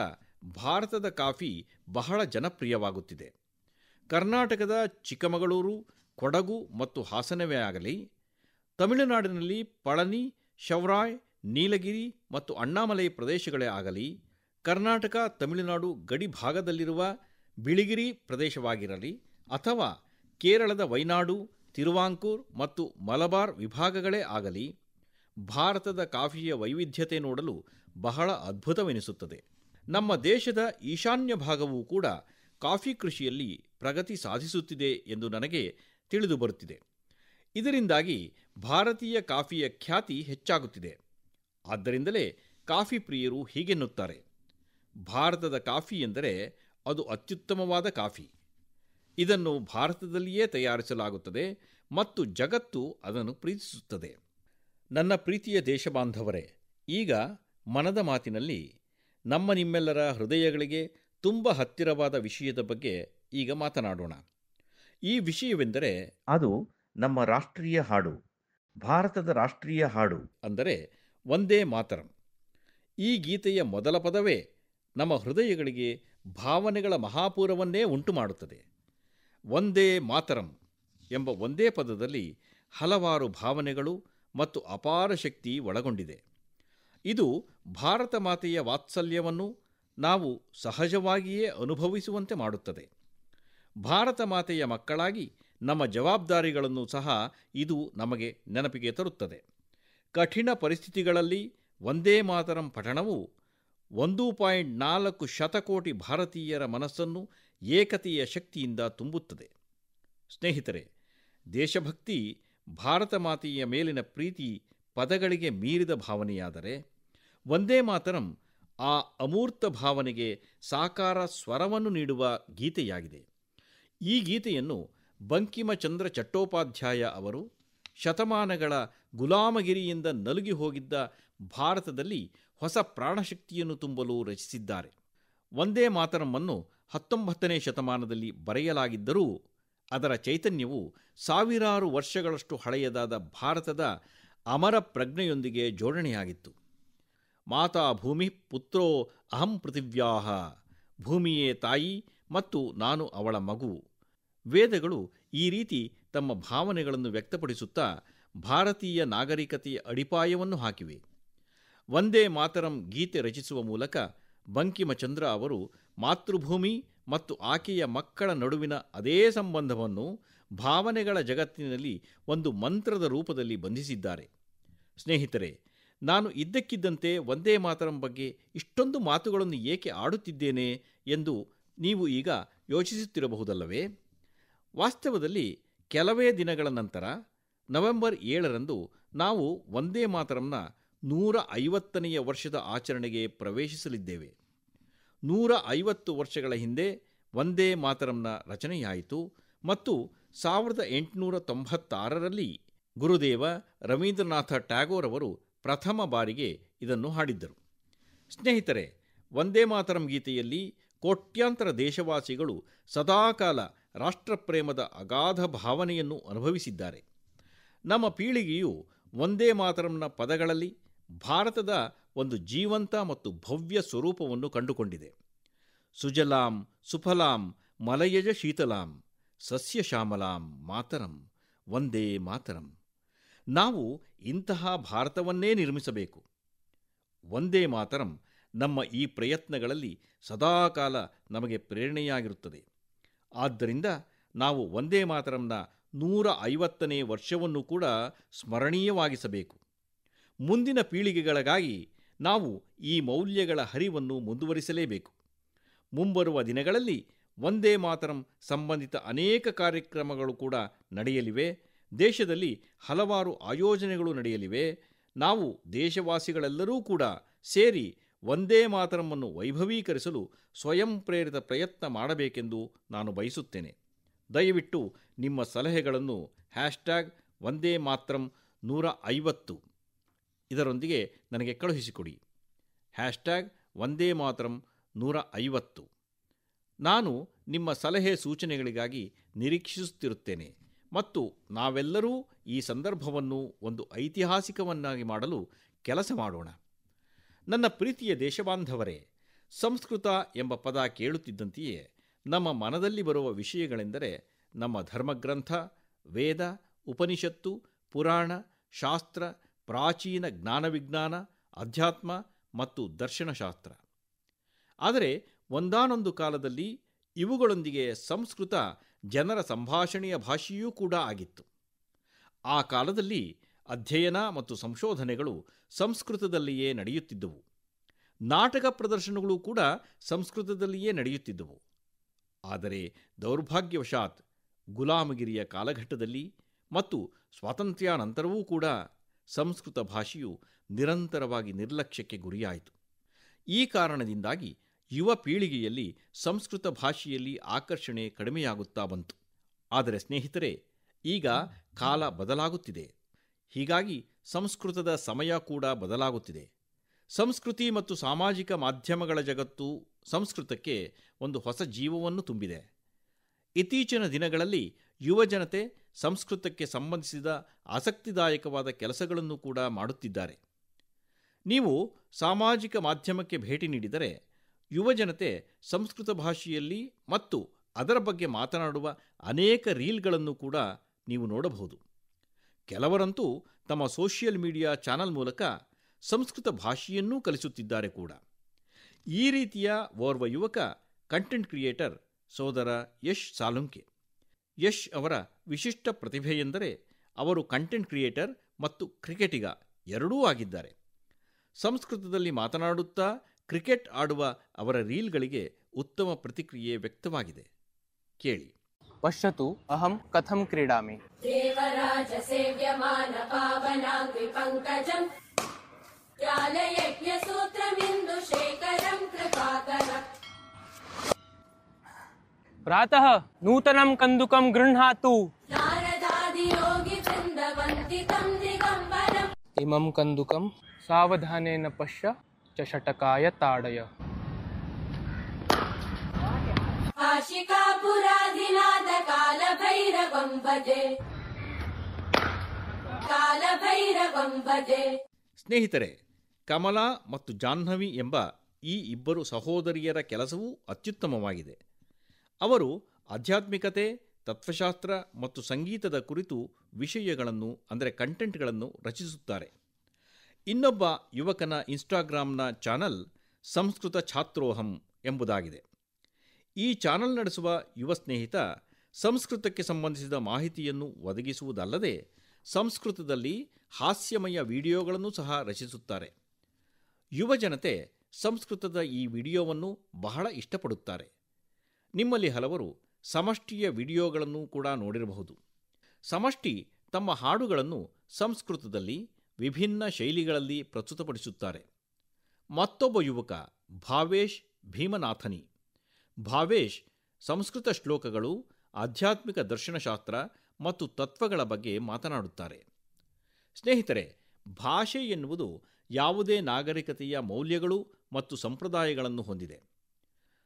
ಭಾರತದ ಕಾಫಿ ಬಹಳ ಜನಪ್ರಿಯವಾಗುತ್ತಿದೆ. ಕರ್ನಾಟಕದ ಚಿಕ್ಕಮಗಳೂರು, ಕೊಡಗು ಮತ್ತು ಹಾಸನವೇ ಆಗಲಿ, ತಮಿಳುನಾಡಿನಲ್ಲಿ ಪಳನಿ, ಶೌರಾಯ್, ನೀಲಗಿರಿ ಮತ್ತು ಅಣ್ಣಾಮಲೈ ಪ್ರದೇಶಗಳೇ ಆಗಲಿ, ಕರ್ನಾಟಕ ತಮಿಳುನಾಡು ಗಡಿ ಭಾಗದಲ್ಲಿರುವ ಬಿಳಿಗಿರಿ ಪ್ರದೇಶವಾಗಿರಲಿ ಅಥವಾ ಕೇರಳದ ವೈನಾಡು, ತಿರುವಾಂಕೂರ್ ಮತ್ತು ಮಲಬಾರ್ ವಿಭಾಗಗಳೇ ಆಗಲಿ, ಭಾರತದ ಕಾಫಿಯ ವೈವಿಧ್ಯತೆ ನೋಡಲು ಬಹಳ ಅದ್ಭುತವೆನಿಸುತ್ತದೆ. ನಮ್ಮ ದೇಶದ ಈಶಾನ್ಯ ಭಾಗವೂ ಕೂಡ ಕಾಫಿ ಕೃಷಿಯಲ್ಲಿ ಪ್ರಗತಿ ಸಾಧಿಸುತ್ತಿದೆ ಎಂದು ನನಗೆ ತಿಳಿದು ಬರುತ್ತಿದೆ. ಇದರಿಂದಾಗಿ ಭಾರತೀಯ ಕಾಫಿಯ ಖ್ಯಾತಿ ಹೆಚ್ಚಾಗುತ್ತಿದೆ. ಆದ್ದರಿಂದಲೇ ಕಾಫಿ ಪ್ರಿಯರು ಹೀಗೆನ್ನುತ್ತಾರೆ: ಭಾರತದ ಕಾಫಿ ಎಂದರೆ ಅದು ಅತ್ಯುತ್ತಮವಾದ ಕಾಫಿ. ಇದನ್ನು ಭಾರತದಲ್ಲಿಯೇ ತಯಾರಿಸಲಾಗುತ್ತದೆ ಮತ್ತು ಜಗತ್ತು ಅದನ್ನು ಪ್ರೀತಿಸುತ್ತದೆ. ನನ್ನ ಪ್ರೀತಿಯ ದೇಶಬಾಂಧವರೇ, ಈಗ ಮನದ ಮಾತಿನಲ್ಲಿ ನಿಮ್ಮೆಲ್ಲರ ಹೃದಯಗಳಿಗೆ ತುಂಬ ಹತ್ತಿರವಾದ ವಿಷಯದ ಬಗ್ಗೆ ಈಗ ಮಾತನಾಡೋಣ. ಈ ವಿಷಯವೆಂದರೆ ಅದು ನಮ್ಮ ರಾಷ್ಟ್ರೀಯ ಹಾಡು, ಭಾರತದ ರಾಷ್ಟ್ರೀಯ ಹಾಡು, ಅಂದರೆ ವಂದೇ ಮಾತರಂ. ಈ ಗೀತೆಯ ಮೊದಲ ಪದವೇ ನಮ್ಮ ಹೃದಯಗಳಿಗೆ ಭಾವನೆಗಳ ಮಹಾಪೂರವನ್ನೇ ಉಂಟು ಮಾಡುತ್ತದೆ. ವಂದೇ ಮಾತರಂ ಎಂಬ ಒಂದೇ ಪದದಲ್ಲಿ ಹಲವಾರು ಭಾವನೆಗಳು ಮತ್ತು ಅಪಾರ ಶಕ್ತಿ ಒಳಗೊಂಡಿದೆ. ಇದು ಭಾರತ ಮಾತೆಯ ವಾತ್ಸಲ್ಯವನ್ನು ನಾವು ಸಹಜವಾಗಿಯೇ ಅನುಭವಿಸುವಂತೆ ಮಾಡುತ್ತದೆ. ಭಾರತ ಮಾತೆಯ ಮಕ್ಕಳಾಗಿ ನಮ್ಮ ಜವಾಬ್ದಾರಿಗಳನ್ನು ಸಹ ಇದು ನಮಗೆ ನೆನಪಿಗೆ ತರುತ್ತದೆ. ಕಠಿಣ ಪರಿಸ್ಥಿತಿಗಳಲ್ಲಿ ವಂದೇ ಮಾತರಂ ಪಠಣವು 1.4 ಶತಕೋಟಿ ಭಾರತೀಯರ ಮನಸ್ಸನ್ನು ಏಕತೆಯ ಶಕ್ತಿಯಿಂದ ತುಂಬುತ್ತದೆ. ಸ್ನೇಹಿತರೆ, ದೇಶಭಕ್ತಿ, ಭಾರತ ಮಾತೆಯ ಮೇಲಿನ ಪ್ರೀತಿ ಪದಗಳಿಗೆ ಮೀರಿದ ಭಾವನೆಯಾದರೆ, ವಂದೇ ಮಾತರಂ ಆ ಅಮೂರ್ತ ಭಾವನೆಗೆ ಸಾಕಾರ ಸ್ವರವನ್ನು ನೀಡುವ ಗೀತೆಯಾಗಿದೆ. ಈ ಗೀತೆಯನ್ನು ಬಂಕಿಮಚಂದ್ರ ಚಟ್ಟೋಪಾಧ್ಯಾಯ ಅವರು ಶತಮಾನಗಳ ಗುಲಾಮಗಿರಿಯಿಂದ ನಲುಗಿ ಹೋಗಿದ್ದ ಭಾರತದಲ್ಲಿ ಹೊಸ ಪ್ರಾಣಶಕ್ತಿಯನ್ನು ತುಂಬಲು ರಚಿಸಿದ್ದಾರೆ. ವಂದೇ ಮಾತರಂ 19ನೇ ಶತಮಾನದಲ್ಲಿ ಬರೆಯಲಾಗಿದ್ದರೂ ಅದರ ಚೈತನ್ಯವು ಸಾವಿರಾರು ವರ್ಷಗಳಷ್ಟು ಹಳೆಯದಾದ ಭಾರತದ ಅಮರ ಪ್ರಜ್ಞೆಯೊಂದಿಗೆ ಜೋಡಣೆಯಾಗಿತ್ತು. ಮಾತಾ ಭೂಮಿ ಪುತ್ರೋ ಅಹಂ ಪೃಥಿವ್ಯಾಹ, ಭೂಮಿಯೇ ತಾಯಿ ಮತ್ತು ನಾನು ಅವಳ ಮಗು. ವೇದಗಳು ಈ ರೀತಿ ತಮ್ಮ ಭಾವನೆಗಳನ್ನು ವ್ಯಕ್ತಪಡಿಸುತ್ತಾ ಭಾರತೀಯ ನಾಗರಿಕತೆಯ ಅಡಿಪಾಯವನ್ನು ಹಾಕಿವೆ. ವಂದೇ ಮಾತರಂ ಗೀತೆ ರಚಿಸುವ ಮೂಲಕ ಬಂಕಿಮಚಂದ್ರ ಅವರು ಮಾತೃಭೂಮಿ ಮತ್ತು ಆಕೆಯ ಮಕ್ಕಳ ನಡುವಿನ ಅದೇ ಸಂಬಂಧವನ್ನು ಭಾವನೆಗಳ ಜಗತ್ತಿನಲ್ಲಿ ಒಂದು ಮಂತ್ರದ ರೂಪದಲ್ಲಿ ಬಂಧಿಸಿದ್ದಾರೆ. ಸ್ನೇಹಿತರೆ, ನಾನು ಇದ್ದಕ್ಕಿದ್ದಂತೆ ವಂದೇ ಮಾತರಂ ಬಗ್ಗೆ ಇಷ್ಟೊಂದು ಮಾತುಗಳನ್ನು ಏಕೆ ಆಡುತ್ತಿದ್ದೇನೆ ಎಂದು ನೀವು ಈಗ ಯೋಚಿಸುತ್ತಿರಬಹುದಲ್ಲವೇ? ವಾಸ್ತವದಲ್ಲಿ ಕೆಲವೇ ದಿನಗಳ ನಂತರ ನವೆಂಬರ್ 7ರಂದು ನಾವು ವಂದೇ ಮಾತರಂನ 150ನೇ ವರ್ಷದ ಆಚರಣೆಗೆ ಪ್ರವೇಶಿಸಲಿದ್ದೇವೆ. 150 ವರ್ಷಗಳ ಹಿಂದೆ ವಂದೇ ಮಾತರಂನ ರಚನೆಯಾಯಿತು ಮತ್ತು 1896ರಲ್ಲಿ ಗುರುದೇವ ರವೀಂದ್ರನಾಥ ಟ್ಯಾಗೋರ್ ಅವರು ಪ್ರಥಮ ಬಾರಿಗೆ ಇದನ್ನು ಹಾಡಿದ್ದರು. ಸ್ನೇಹಿತರೆ, ವಂದೇ ಮಾತರಂ ಗೀತೆಯಲ್ಲಿ ಕೋಟ್ಯಾಂತರ ದೇಶವಾಸಿಗಳು ಸದಾಕಾಲ ರಾಷ್ಟ್ರಪ್ರೇಮದ ಅಗಾಧ ಭಾವನೆಯನ್ನು ಅನುಭವಿಸಿದ್ದಾರೆ. ನಮ್ಮ ಪೀಳಿಗೆಯು ವಂದೇ ಮಾತರಂನ ಪದಗಳಲ್ಲಿ ಭಾರತದ ಒಂದು ಜೀವಂತ ಮತ್ತು ಭವ್ಯ ಸ್ವರೂಪವನ್ನು ಕಂಡುಕೊಂಡಿದೆ. ಸುಜಲಾಂ ಸುಫಲಾಂ ಮಲಯಜ ಶೀತಲಾಂ ಸಸ್ಯಶ್ಯಾಮಲಾಂ ಮಾತರಂ ವಂದೇ ಮಾತರಂ. ನಾವು ಇಂತಹ ಭಾರತವನ್ನೇ ನಿರ್ಮಿಸಬೇಕು. ವಂದೇ ಮಾತರಂ ನಮ್ಮ ಈ ಪ್ರಯತ್ನಗಳಲ್ಲಿ ಸದಾಕಾಲ ನಮಗೆ ಪ್ರೇರಣೆಯಾಗಿರುತ್ತದೆ. ಆದ್ದರಿಂದ ನಾವು ವಂದೇ ಮಾತರಂನ 150ನೇ ವರ್ಷವನ್ನು ಕೂಡ ಸ್ಮರಣೀಯವಾಗಿಸಬೇಕು. ಮುಂದಿನ ಪೀಳಿಗೆಗಳಿಗಾಗಿ ನಾವು ಈ ಮೌಲ್ಯಗಳ ಹರಿವನ್ನು ಮುಂದುವರಿಸಲೇಬೇಕು. ಮುಂಬರುವ ದಿನಗಳಲ್ಲಿ ವಂದೇ ಮಾತರಂ ಸಂಬಂಧಿತ ಅನೇಕ ಕಾರ್ಯಕ್ರಮಗಳು ಕೂಡ ನಡೆಯಲಿವೆ. ದೇಶದಲ್ಲಿ ಹಲವಾರು ಆಯೋಜನೆಗಳು ನಡೆಯಲಿವೆ. ನಾವು ದೇಶವಾಸಿಗಳೆಲ್ಲರೂ ಕೂಡ ಸೇರಿ ವಂದೇ ಮಾತರಂ ವೈಭವೀಕರಿಸಲು ಸ್ವಯಂ ಪ್ರೇರಿತ ಪ್ರಯತ್ನ ಮಾಡಬೇಕೆಂದು ನಾನು ಬಯಸುತ್ತೇನೆ. ದಯವಿಟ್ಟು ನಿಮ್ಮ ಸಲಹೆಗಳನ್ನು ವಂದೇ ಮಾತರಂ 150 ಇದರೊಂದಿಗೆ ನನಗೆ ಕಳುಹಿಸಿಕೊಡಿ. ವಂದೇ ಮಾತರಂ 150. ನಾನು ನಿಮ್ಮ ಸಲಹೆ ಸೂಚನೆಗಳಿಗಾಗಿ ನಿರೀಕ್ಷಿಸುತ್ತಿರುತ್ತೇನೆ ಮತ್ತು ನಾವೆಲ್ಲರೂ ಈ ಸಂದರ್ಭವನ್ನು ಒಂದು ಐತಿಹಾಸಿಕವನ್ನಾಗಿ ಮಾಡಲು ಕೆಲಸ ಮಾಡೋಣ. ನನ್ನ ಪ್ರೀತಿಯ ದೇಶಬಾಂಧವರೇ, ಸಂಸ್ಕೃತ ಎಂಬ ಪದ ಕೇಳುತ್ತಿದ್ದಂತೆಯೇ ನಮ್ಮ ಮನದಲ್ಲಿ ಬರುವ ವಿಷಯಗಳೆಂದರೆ ನಮ್ಮ ಧರ್ಮಗ್ರಂಥ, ವೇದ, ಉಪನಿಷತ್ತು, ಪುರಾಣ, ಶಾಸ್ತ್ರ, ಪ್ರಾಚೀನ ಜ್ಞಾನವಿಜ್ಞಾನ, ಅಧ್ಯಾತ್ಮ ಮತ್ತು ದರ್ಶನಶಾಸ್ತ್ರ. ಆದರೆ ಒಂದಾನೊಂದು ಕಾಲದಲ್ಲಿ ಇವುಗಳೊಂದಿಗೆ ಸಂಸ್ಕೃತ ಜನರ ಸಂಭಾಷಣೆಯ ಭಾಷೆಯೂ ಕೂಡ ಆಗಿತ್ತು. ಆ ಕಾಲದಲ್ಲಿ ಅಧ್ಯಯನ ಮತ್ತು ಸಂಶೋಧನೆಗಳು ಸಂಸ್ಕೃತದಲ್ಲಿಯೇ ನಡೆಯುತ್ತಿದ್ದವು. ನಾಟಕ ಪ್ರದರ್ಶನಗಳು ಕೂಡ ಸಂಸ್ಕೃತದಲ್ಲಿಯೇ ನಡೆಯುತ್ತಿದ್ದವು. ಆದರೆ ದೌರ್ಭಾಗ್ಯವಶಾತ್ ಗುಲಾಮಗಿರಿಯ ಕಾಲಘಟ್ಟದಲ್ಲಿ ಮತ್ತು ಸ್ವಾತಂತ್ರ್ಯಾನಂತರವೂ ಕೂಡ ಸಂಸ್ಕೃತ ಭಾಷೆಯು ನಿರಂತರವಾಗಿ ನಿರ್ಲಕ್ಷ್ಯಕ್ಕೆ ಗುರಿಯಾಯಿತು. ಈ ಕಾರಣದಿಂದಾಗಿ ಯುವ ಪೀಳಿಗೆಯಲ್ಲಿ ಸಂಸ್ಕೃತ ಭಾಷೆಯಲ್ಲಿ ಆಕರ್ಷಣೆ ಕಡಿಮೆಯಾಗುತ್ತಾ ಬಂತು. ಆದರೆ ಸ್ನೇಹಿತರೆ, ಈಗ ಕಾಲ ಬದಲಾಗುತ್ತಿದೆ. ಹೀಗಾಗಿ ಸಂಸ್ಕೃತದ ಸಮಯ ಕೂಡ ಬದಲಾಗುತ್ತಿದೆ. ಸಂಸ್ಕೃತಿ ಮತ್ತು ಸಾಮಾಜಿಕ ಮಾಧ್ಯಮಗಳ ಜಗತ್ತು ಸಂಸ್ಕೃತಕ್ಕೆ ಒಂದು ಹೊಸ ಜೀವವನ್ನು ತುಂಬಿದೆ. ಇತ್ತೀಚಿನ ದಿನಗಳಲ್ಲಿ ಯುವಜನತೆ ಸಂಸ್ಕೃತಕ್ಕೆ ಸಂಬಂಧಿಸಿದ ಆಸಕ್ತಿದಾಯಕವಾದ ಕೆಲಸಗಳನ್ನು ಕೂಡ ಮಾಡುತ್ತಿದ್ದಾರೆ. ನೀವು ಸಾಮಾಜಿಕ ಮಾಧ್ಯಮಕ್ಕೆ ಭೇಟಿ ನೀಡಿದರೆ ಯುವಜನತೆ ಸಂಸ್ಕೃತ ಭಾಷೆಯಲ್ಲಿ ಮತ್ತು ಅದರ ಬಗ್ಗೆ ಮಾತನಾಡುವ ಅನೇಕ ರೀಲ್ಗಳನ್ನು ಕೂಡ ನೀವು ನೋಡಬಹುದು. ಕೆಲವರಂತೂ ತಮ್ಮ ಸೋಷಿಯಲ್ ಮೀಡಿಯಾ ಚಾನಲ್ ಮೂಲಕ ಸಂಸ್ಕೃತ ಭಾಷೆಯನ್ನೂ ಕಲಿಸುತ್ತಿದ್ದಾರೆ ಕೂಡ. ಈ ರೀತಿಯ ಓರ್ವ ಯುವಕ ಕಂಟೆಂಟ್ ಕ್ರಿಯೇಟರ್ ಸೋದರ ಯಶ್ ಸಾಲುಂಕೆ. ಯಶ್ ಅವರ ವಿಶಿಷ್ಟ ಪ್ರತಿಭೆಯೆಂದರೆ ಅವರು ಕಂಟೆಂಟ್ ಕ್ರಿಯೇಟರ್ ಮತ್ತು ಕ್ರಿಕೆಟಿಗ ಎರಡೂ ಆಗಿದ್ದಾರೆ. ಸಂಸ್ಕೃತದಲ್ಲಿ ಮಾತನಾಡುತ್ತಾ ಕ್ರಿಕೆಟ್ ಆಡುವ ಅವರ ರೀಲ್ಗಳಿಗೆ ಉತ್ತಮ ಪ್ರತಿಕ್ರಿಯೆ ವ್ಯಕ್ತವಾಗಿದೆ. ಕೇಳಿ. ಪಶ್ಯತು ಅಹಂ ಕಥಂ ಕ್ರೀಡಾಮಿ. ದೇವರಾಜ ಸೇವ್ಯಮಾನ ಪಾವನಾಂಗ್ರಿ ಪಂಕಜಂ ತ್ಯಾಲಯಜ್ಞ ಸೂತ್ರಮಿಂದು ಶೇಖರಂ ಕೃಪಾಕರಂ. ಪ್ರಾತಃ ನೂತನಂ ಕಂದುಕಂ ಗೃಹ್ಣಾತು. ನಾರದಾದಿ ಯೋಗಿ ವೃಂದವಂತಿತಂ ದಿಗಂಬರಂ. ಇಮಂ ಕಂದುಕಂ ಸಾವಧಾನೇನ ಪಶ್ಯ ಚ ಷಟಕಾಯ ತಾಡಯ. ಆಶಿಕಾಪುರಾಧಿನಾಥ ಕಾಲಭೈರವಂ ಭಜೆ ಕಾಲಭೈರವಂ ಭಜೆ. ಸ್ನೇಹಿತರೆ, ಕಮಲಾ ಮತ್ತು ಜಾಹ್ನವಿ ಎಂಬ ಈ ಇಬ್ಬರು ಸಹೋದರಿಯರ ಕೆಲಸವೂ ಅತ್ಯುತ್ತಮವಾಗಿದೆ. ಅವರು ಆಧ್ಯಾತ್ಮಿಕತೆ, ತತ್ವಶಾಸ್ತ್ರ ಮತ್ತು ಸಂಗೀತದ ಕುರಿತು ವಿಷಯಗಳನ್ನು ಅಂದರೆ ಕಂಟೆಂಟ್ಗಳನ್ನು ರಚಿಸುತ್ತಾರೆ. ಇನ್ನೊಬ್ಬ ಯುವಕನ ಇನ್ಸ್ಟಾಗ್ರಾಮ್ನ ಚಾನಲ್ ಸಂಸ್ಕೃತ ಛಾತ್ರೋಹಂ ಎಂಬುದಾಗಿದೆ. ಈ ಚಾನಲ್ ನಡೆಸುವ ಯುವ ಸ್ನೇಹಿತ ಸಂಸ್ಕೃತಕ್ಕೆ ಸಂಬಂಧಿಸಿದ ಮಾಹಿತಿಯನ್ನು ಒದಗಿಸುವುದಲ್ಲದೆ ಸಂಸ್ಕೃತದಲ್ಲಿ ಹಾಸ್ಯಮಯ ವಿಡಿಯೋಗಳನ್ನು ಸಹ ರಚಿಸುತ್ತಾರೆ. ಯುವಜನತೆ ಸಂಸ್ಕೃತದ ಈ ವಿಡಿಯೋವನ್ನು ಬಹಳ ಇಷ್ಟಪಡುತ್ತಾರೆ. ನಿಮ್ಮಲ್ಲಿ ಹಲವರು ಸಮಷ್ಟಿಯ ವಿಡಿಯೋಗಳನ್ನು ಕೂಡ ನೋಡಿರಬಹುದು. ಸಮಷ್ಟಿ ತಮ್ಮ ಹಾಡುಗಳನ್ನು ಸಂಸ್ಕೃತದಲ್ಲಿ ವಿಭಿನ್ನ ಶೈಲಿಗಳಲ್ಲಿ ಪ್ರಸ್ತುತಪಡಿಸುತ್ತಾರೆ. ಮತ್ತೊಬ್ಬ ಯುವಕ ಭಾವೇಶ್ ಭೀಮನಾಥನಿ. ಭಾವೇಶ್ ಸಂಸ್ಕೃತ ಶ್ಲೋಕಗಳು, ಆಧ್ಯಾತ್ಮಿಕ ದರ್ಶನಶಾಸ್ತ್ರ ಮತ್ತು ತತ್ವಗಳ ಬಗ್ಗೆ ಮಾತನಾಡುತ್ತಾರೆ. ಸ್ನೇಹಿತರೆ, ಭಾಷೆ ಎನ್ನುವುದು ಯಾವುದೇ ನಾಗರಿಕತೆಯ ಮೌಲ್ಯಗಳು ಮತ್ತು ಸಂಪ್ರದಾಯಗಳನ್ನು ಹೊಂದಿದೆ.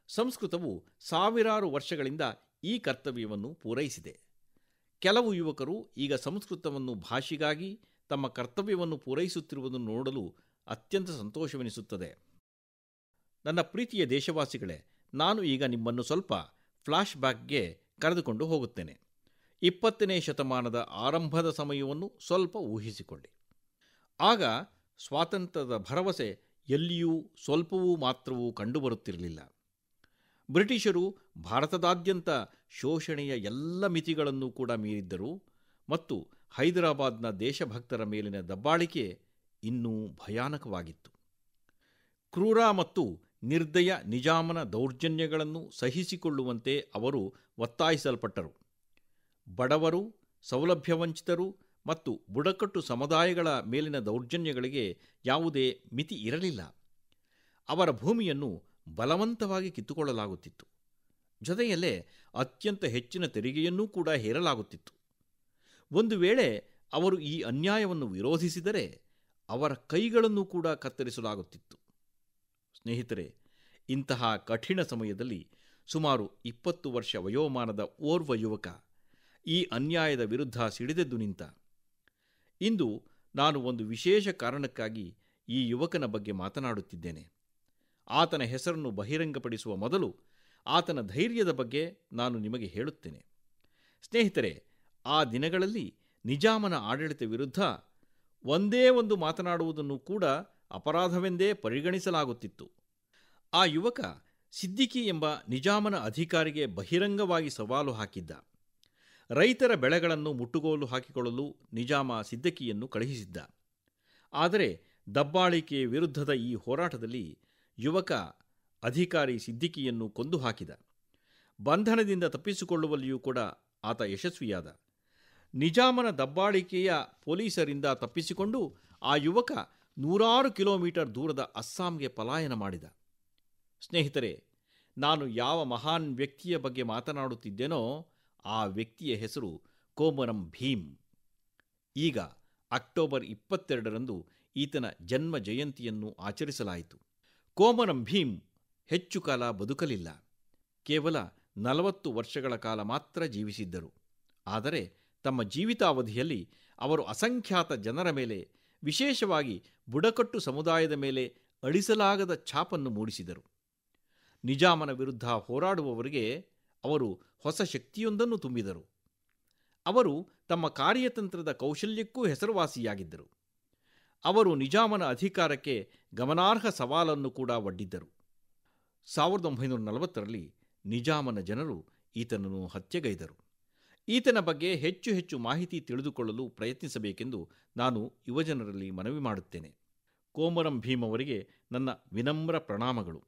ಸಂಸ್ಕೃತವು ಸಾವಿರಾರು ವರ್ಷಗಳಿಂದ ಈ ಕರ್ತವ್ಯವನ್ನು ಪೂರೈಸಿದೆ. ಕೆಲವು ಯುವಕರು ಈಗ ಸಂಸ್ಕೃತವನ್ನು ಭಾಷೆಗಾಗಿ ತಮ್ಮ ಕರ್ತವ್ಯವನ್ನು ಪೂರೈಸುತ್ತಿರುವುದನ್ನು ನೋಡಲು ಅತ್ಯಂತ ಸಂತೋಷವೆನಿಸುತ್ತದೆ. ನನ್ನ ಪ್ರೀತಿಯ ದೇಶವಾಸಿಗಳೇ, ನಾನು ಈಗ ನಿಮ್ಮನ್ನು ಸ್ವಲ್ಪ ಫ್ಲಾಶ್ ಬ್ಯಾಕ್ಗೆ ಕರೆದುಕೊಂಡು ಹೋಗುತ್ತೇನೆ. 20ನೇ ಶತಮಾನದ ಆರಂಭದ ಸಮಯವನ್ನು ಸ್ವಲ್ಪ ಊಹಿಸಿಕೊಳ್ಳಿ. ಆಗ ಸ್ವಾತಂತ್ರ್ಯದ ಭರವಸೆ ಎಲ್ಲಿಯೂ ಸ್ವಲ್ಪವೂ ಮಾತ್ರವೂ ಕಂಡುಬರುತ್ತಿರಲಿಲ್ಲ. ಬ್ರಿಟಿಷರು ಭಾರತದಾದ್ಯಂತ ಶೋಷಣೆಯ ಎಲ್ಲ ಮಿತಿಗಳನ್ನು ಕೂಡ ಮೀರಿದ್ದರು ಮತ್ತು ಹೈದರಾಬಾದ್ನ ದೇಶಭಕ್ತರ ಮೇಲಿನ ದಬ್ಬಾಳಿಕೆ ಇನ್ನೂ ಭಯಾನಕವಾಗಿತ್ತು. ಕ್ರೂರ ಮತ್ತು ನಿರ್ದಯ ನಿಜಾಮನ ದೌರ್ಜನ್ಯಗಳನ್ನು ಸಹಿಸಿಕೊಳ್ಳುವಂತೆ ಅವರು ಒತ್ತಾಯಿಸಲ್ಪಟ್ಟರು. ಬಡವರು, ಸೌಲಭ್ಯವಂಚಿತರು ಮತ್ತು ಬುಡಕಟ್ಟು ಸಮುದಾಯಗಳ ಮೇಲಿನ ದೌರ್ಜನ್ಯಗಳಿಗೆ ಯಾವುದೇ ಮಿತಿ ಇರಲಿಲ್ಲ. ಅವರ ಭೂಮಿಯನ್ನು ಬಲವಂತವಾಗಿ ಕಿತ್ತುಕೊಳ್ಳಲಾಗುತ್ತಿತ್ತು. ಜೊತೆಯಲ್ಲೇ ಅತ್ಯಂತ ಹೆಚ್ಚಿನ ತೆರಿಗೆಯನ್ನೂ ಕೂಡ ಹೇರಲಾಗುತ್ತಿತ್ತು. ಒಂದು ವೇಳೆ ಅವರು ಈ ಅನ್ಯಾಯವನ್ನು ವಿರೋಧಿಸಿದರೆ ಅವರ ಕೈಗಳನ್ನು ಕೂಡ ಕತ್ತರಿಸಲಾಗುತ್ತಿತ್ತು. ಸ್ನೇಹಿತರೆ, ಇಂತಹ ಕಠಿಣ ಸಮಯದಲ್ಲಿ ಸುಮಾರು 20 ವರ್ಷ ವಯೋಮಾನದ ಓರ್ವ ಯುವಕ ಈ ಅನ್ಯಾಯದ ವಿರುದ್ಧ ಸಿಡಿದೆದ್ದು ನಿಂತ. ಇಂದು ನಾನು ಒಂದು ವಿಶೇಷ ಕಾರಣಕ್ಕಾಗಿ ಈ ಯುವಕನ ಬಗ್ಗೆ ಮಾತನಾಡುತ್ತಿದ್ದೇನೆ. ಆತನ ಹೆಸರನ್ನು ಬಹಿರಂಗಪಡಿಸುವ ಮೊದಲು ಆತನ ಧೈರ್ಯದ ಬಗ್ಗೆ ನಾನು ನಿಮಗೆ ಹೇಳುತ್ತೇನೆ. ಸ್ನೇಹಿತರೆ, ಆ ದಿನಗಳಲ್ಲಿ ನಿಜಾಮನ ಆಡಳಿತ ವಿರುದ್ಧ ಒಂದೇ ಒಂದು ಮಾತನಾಡುವುದನ್ನು ಕೂಡ ಅಪರಾಧವೆಂದೇ ಪರಿಗಣಿಸಲಾಗುತ್ತಿತ್ತು. ಆ ಯುವಕ ಸಿದ್ದಿಕಿ ಎಂಬ ನಿಜಾಮನ ಅಧಿಕಾರಿಗೆ ಬಹಿರಂಗವಾಗಿ ಸವಾಲು ಹಾಕಿದ್ದ. ರೈತರ ಬೆಳೆಗಳನ್ನು ಮುಟ್ಟುಗೋಲು ಹಾಕಿಕೊಳ್ಳಲು ನಿಜಾಮ ಸಿದ್ದಿಕಿಯನ್ನು ಕಳುಹಿಸಿದ್ದ. ಆದರೆ ದಬ್ಬಾಳಿಕೆ ವಿರುದ್ಧದ ಈ ಹೋರಾಟದಲ್ಲಿ ಯುವಕ ಅಧಿಕಾರಿ ಸಿದ್ದಿಕಿಯನ್ನು ಕೊಂದು ಹಾಕಿದ. ಬಂಧನದಿಂದ ತಪ್ಪಿಸಿಕೊಳ್ಳುವಲ್ಲಿಯೂ ಕೂಡ ಆತ ಯಶಸ್ವಿಯಾದ. ನಿಜಾಮನ ದಬ್ಬಾಳಿಕೆಯ ಪೊಲೀಸರಿಂದ ತಪ್ಪಿಸಿಕೊಂಡು ಆ ಯುವಕ 100 ಕಿಲೋಮೀಟರ್ ದೂರದ ಅಸ್ಸಾಂಗೆ ಪಲಾಯನ ಮಾಡಿದ. ಸ್ನೇಹಿತರೆ, ನಾನು ಯಾವ ಮಹಾನ್ ವ್ಯಕ್ತಿಯ ಬಗ್ಗೆ ಮಾತನಾಡುತ್ತಿದ್ದೇನೋ ಆ ವ್ಯಕ್ತಿಯ ಹೆಸರು ಕೋಮರಂ ಭೀಮ್. ಈಗ ಅಕ್ಟೋಬರ್ 22ರಂದು ಈತನ ಜನ್ಮ ಜಯಂತಿಯನ್ನು ಆಚರಿಸಲಾಯಿತು. ಕೋಮರಂ ಭೀಮ್ ಹೆಚ್ಚು ಕಾಲ ಬದುಕಲಿಲ್ಲ. ಕೇವಲ 40 ವರ್ಷಗಳ ಕಾಲ ಮಾತ್ರ ಜೀವಿಸಿದ್ದರು. ಆದರೆ ತಮ್ಮ ಜೀವಿತಾವಧಿಯಲ್ಲಿ ಅವರು ಅಸಂಖ್ಯಾತ ಜನರ ಮೇಲೆ, ವಿಶೇಷವಾಗಿ ಬುಡಕಟ್ಟು ಸಮುದಾಯದ ಮೇಲೆ ಅಳಿಸಲಾಗದ ಛಾಪನ್ನು ಮೂಡಿಸಿದರು. ನಿಜಾಮನ ವಿರುದ್ಧ ಹೋರಾಡುವವರಿಗೆ ಅವರು ಹೊಸ ಶಕ್ತಿಯೊಂದನ್ನು ತುಂಬಿದರು. ಅವರು ತಮ್ಮ ಕಾರ್ಯತಂತ್ರದ ಕೌಶಲ್ಯಕ್ಕೂ ಹೆಸರುವಾಸಿಯಾಗಿದ್ದರು. ಅವರು ನಿಜಾಮನ ಅಧಿಕಾರಕ್ಕೆ ಗಮನಾರ್ಹ ಸವಾಲನ್ನು ಕೂಡ ಒಡ್ಡಿದ್ದರು. 1940ರಲ್ಲಿ ನಿಜಾಮನ ಜನರು ಈತನನ್ನು ಹತ್ಯೆಗೈದರು. ಈತನ ಬಗ್ಗೆ ಹೆಚ್ಚು ಹೆಚ್ಚು ಮಾಹಿತಿ ತಿಳಿದುಕೊಳ್ಳಲು ಪ್ರಯತ್ನಿಸಬೇಕೆಂದು ನಾನು ಯುವಜನರಲ್ಲಿ ಮನವಿ ಮಾಡುತ್ತೇನೆ. ಕೋಮರಂ ಭೀಮ್ ಅವರಿಗೆ ನನ್ನ ವಿನಮ್ರ ಪ್ರಣಾಮಗಳು.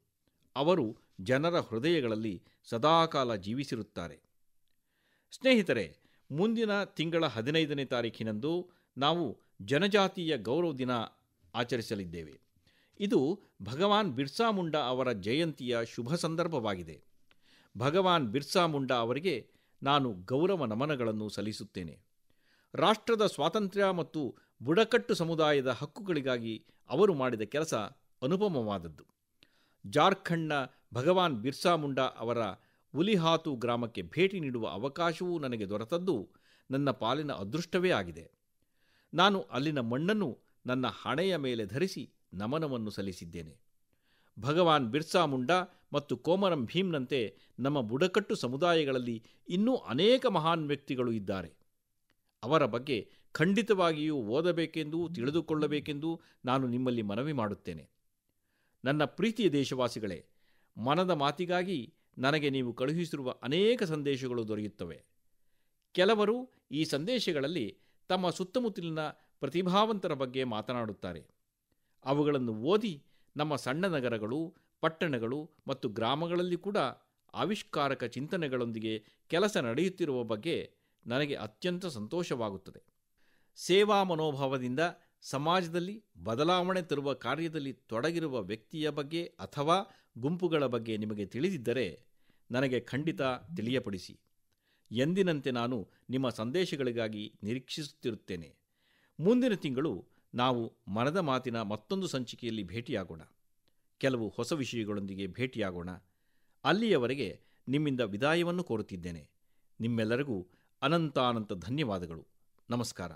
ಅವರು ಜನರ ಹೃದಯಗಳಲ್ಲಿ ಸದಾಕಾಲ ಜೀವಿಸಿರುತ್ತಾರೆ. ಸ್ನೇಹಿತರೆ, ಮುಂದಿನ ತಿಂಗಳ 15ನೇ ತಾರೀಖಿನಂದು ನಾವು ಜನಜಾತೀಯ ಗೌರವ ದಿನ ಆಚರಿಸಲಿದ್ದೇವೆ. ಇದು ಭಗವಾನ್ ಬಿರ್ಸಾ ಮುಂಡಾ ಅವರ ಜಯಂತಿಯ ಶುಭ ಸಂದರ್ಭವಾಗಿದೆ. ಭಗವಾನ್ ಬಿರ್ಸಾ ಮುಂಡಾ ಅವರಿಗೆ ನಾನು ಗೌರವ ನಮನಗಳನ್ನು ಸಲ್ಲಿಸುತ್ತೇನೆ. ರಾಷ್ಟ್ರದ ಸ್ವಾತಂತ್ರ್ಯ ಮತ್ತು ಬುಡಕಟ್ಟು ಸಮುದಾಯದ ಹಕ್ಕುಗಳಿಗಾಗಿ ಅವರು ಮಾಡಿದ ಕೆಲಸ ಅನುಪಮವಾದದ್ದು. ಜಾರ್ಖಂಡ್ನ ಭಗವಾನ್ ಬಿರ್ಸಾ ಮುಂಡಾ ಅವರ ಉಲಿಹಾತು ಗ್ರಾಮಕ್ಕೆ ಭೇಟಿ ನೀಡುವ ಅವಕಾಶವೂ ನನಗೆ ದೊರೆತದ್ದು ನನ್ನ ಪಾಲಿನ ಅದೃಷ್ಟವೇ ಆಗಿದೆ. ನಾನು ಅಲ್ಲಿನ ಮಣ್ಣನ್ನು ನನ್ನ ಹಣೆಯ ಮೇಲೆ ಧರಿಸಿ ನಮನವನ್ನು ಸಲ್ಲಿಸಿದ್ದೇನೆ. ಭಗವಾನ್ ಬಿರ್ಸಾ ಮುಂಡಾ ಮತ್ತು ಕೋಮರಂ ಭೀಮ್ನಂತೆ ನಮ್ಮ ಬುಡಕಟ್ಟು ಸಮುದಾಯಗಳಲ್ಲಿ ಇನ್ನೂ ಅನೇಕ ಮಹಾನ್ ವ್ಯಕ್ತಿಗಳು ಇದ್ದಾರೆ. ಅವರ ಬಗ್ಗೆ ಖಂಡಿತವಾಗಿಯೂ ಓದಬೇಕೆಂದು, ತಿಳಿದುಕೊಳ್ಳಬೇಕೆಂದು ನಾನು ನಿಮ್ಮಲ್ಲಿ ಮನವಿ ಮಾಡುತ್ತೇನೆ. ನನ್ನ ಪ್ರೀತಿಯ ದೇಶವಾಸಿಗಳೇ, ಮನದ ಮಾತಿಗಾಗಿ ನನಗೆ ನೀವು ಕಳುಹಿಸಿರುವ ಅನೇಕ ಸಂದೇಶಗಳು ದೊರೆಯುತ್ತವೆ. ಕೆಲವರು ಈ ಸಂದೇಶಗಳಲ್ಲಿ ತಮ್ಮ ಸುತ್ತಮುತ್ತಲಿನ ಪ್ರತಿಭಾವಂತರ ಬಗ್ಗೆ ಮಾತನಾಡುತ್ತಾರೆ. ಅವುಗಳನ್ನು ಓದಿ ನಮ್ಮ ಸಣ್ಣ ನಗರಗಳು, ಪಟ್ಟಣಗಳು ಮತ್ತು ಗ್ರಾಮಗಳಲ್ಲಿ ಕೂಡ ಆವಿಷ್ಕಾರಕ ಚಿಂತನೆಗಳೊಂದಿಗೆ ಕೆಲಸ ನಡೆಯುತ್ತಿರುವ ಬಗ್ಗೆ ನನಗೆ ಅತ್ಯಂತ ಸಂತೋಷವಾಗುತ್ತದೆ. ಸೇವಾ ಮನೋಭಾವದಿಂದ ಸಮಾಜದಲ್ಲಿ ಬದಲಾವಣೆ ತರುವ ಕಾರ್ಯದಲ್ಲಿ ತೊಡಗಿರುವ ವ್ಯಕ್ತಿಯ ಬಗ್ಗೆ ಅಥವಾ ಗುಂಪುಗಳ ಬಗ್ಗೆ ನಿಮಗೆ ತಿಳಿದಿದ್ದರೆ ನನಗೆ ಖಂಡಿತ ತಿಳಿಯಪಡಿಸಿ. ಎಂದಿನಂತೆ ನಾನು ನಿಮ್ಮ ಸಂದೇಶಗಳಿಗಾಗಿ ನಿರೀಕ್ಷಿಸುತ್ತಿರುತ್ತೇನೆ. ಮುಂದಿನ ತಿಂಗಳು ನಾವು ಮನದ ಮಾತಿನ ಮತ್ತೊಂದು ಸಂಚಿಕೆಯಲ್ಲಿ ಭೇಟಿಯಾಗೋಣ. ಕೆಲವು ಹೊಸ ವಿಷಯಗಳೊಂದಿಗೆ ಭೇಟಿಯಾಗೋಣ. ಅಲ್ಲಿಯವರೆಗೆ ನಿಮ್ಮಿಂದ ವಿದಾಯವನ್ನು ಕೋರುತ್ತಿದ್ದೇನೆ. ನಿಮ್ಮೆಲ್ಲರಿಗೂ ಅನಂತಾನಂತ ಧನ್ಯವಾದಗಳು. ನಮಸ್ಕಾರ.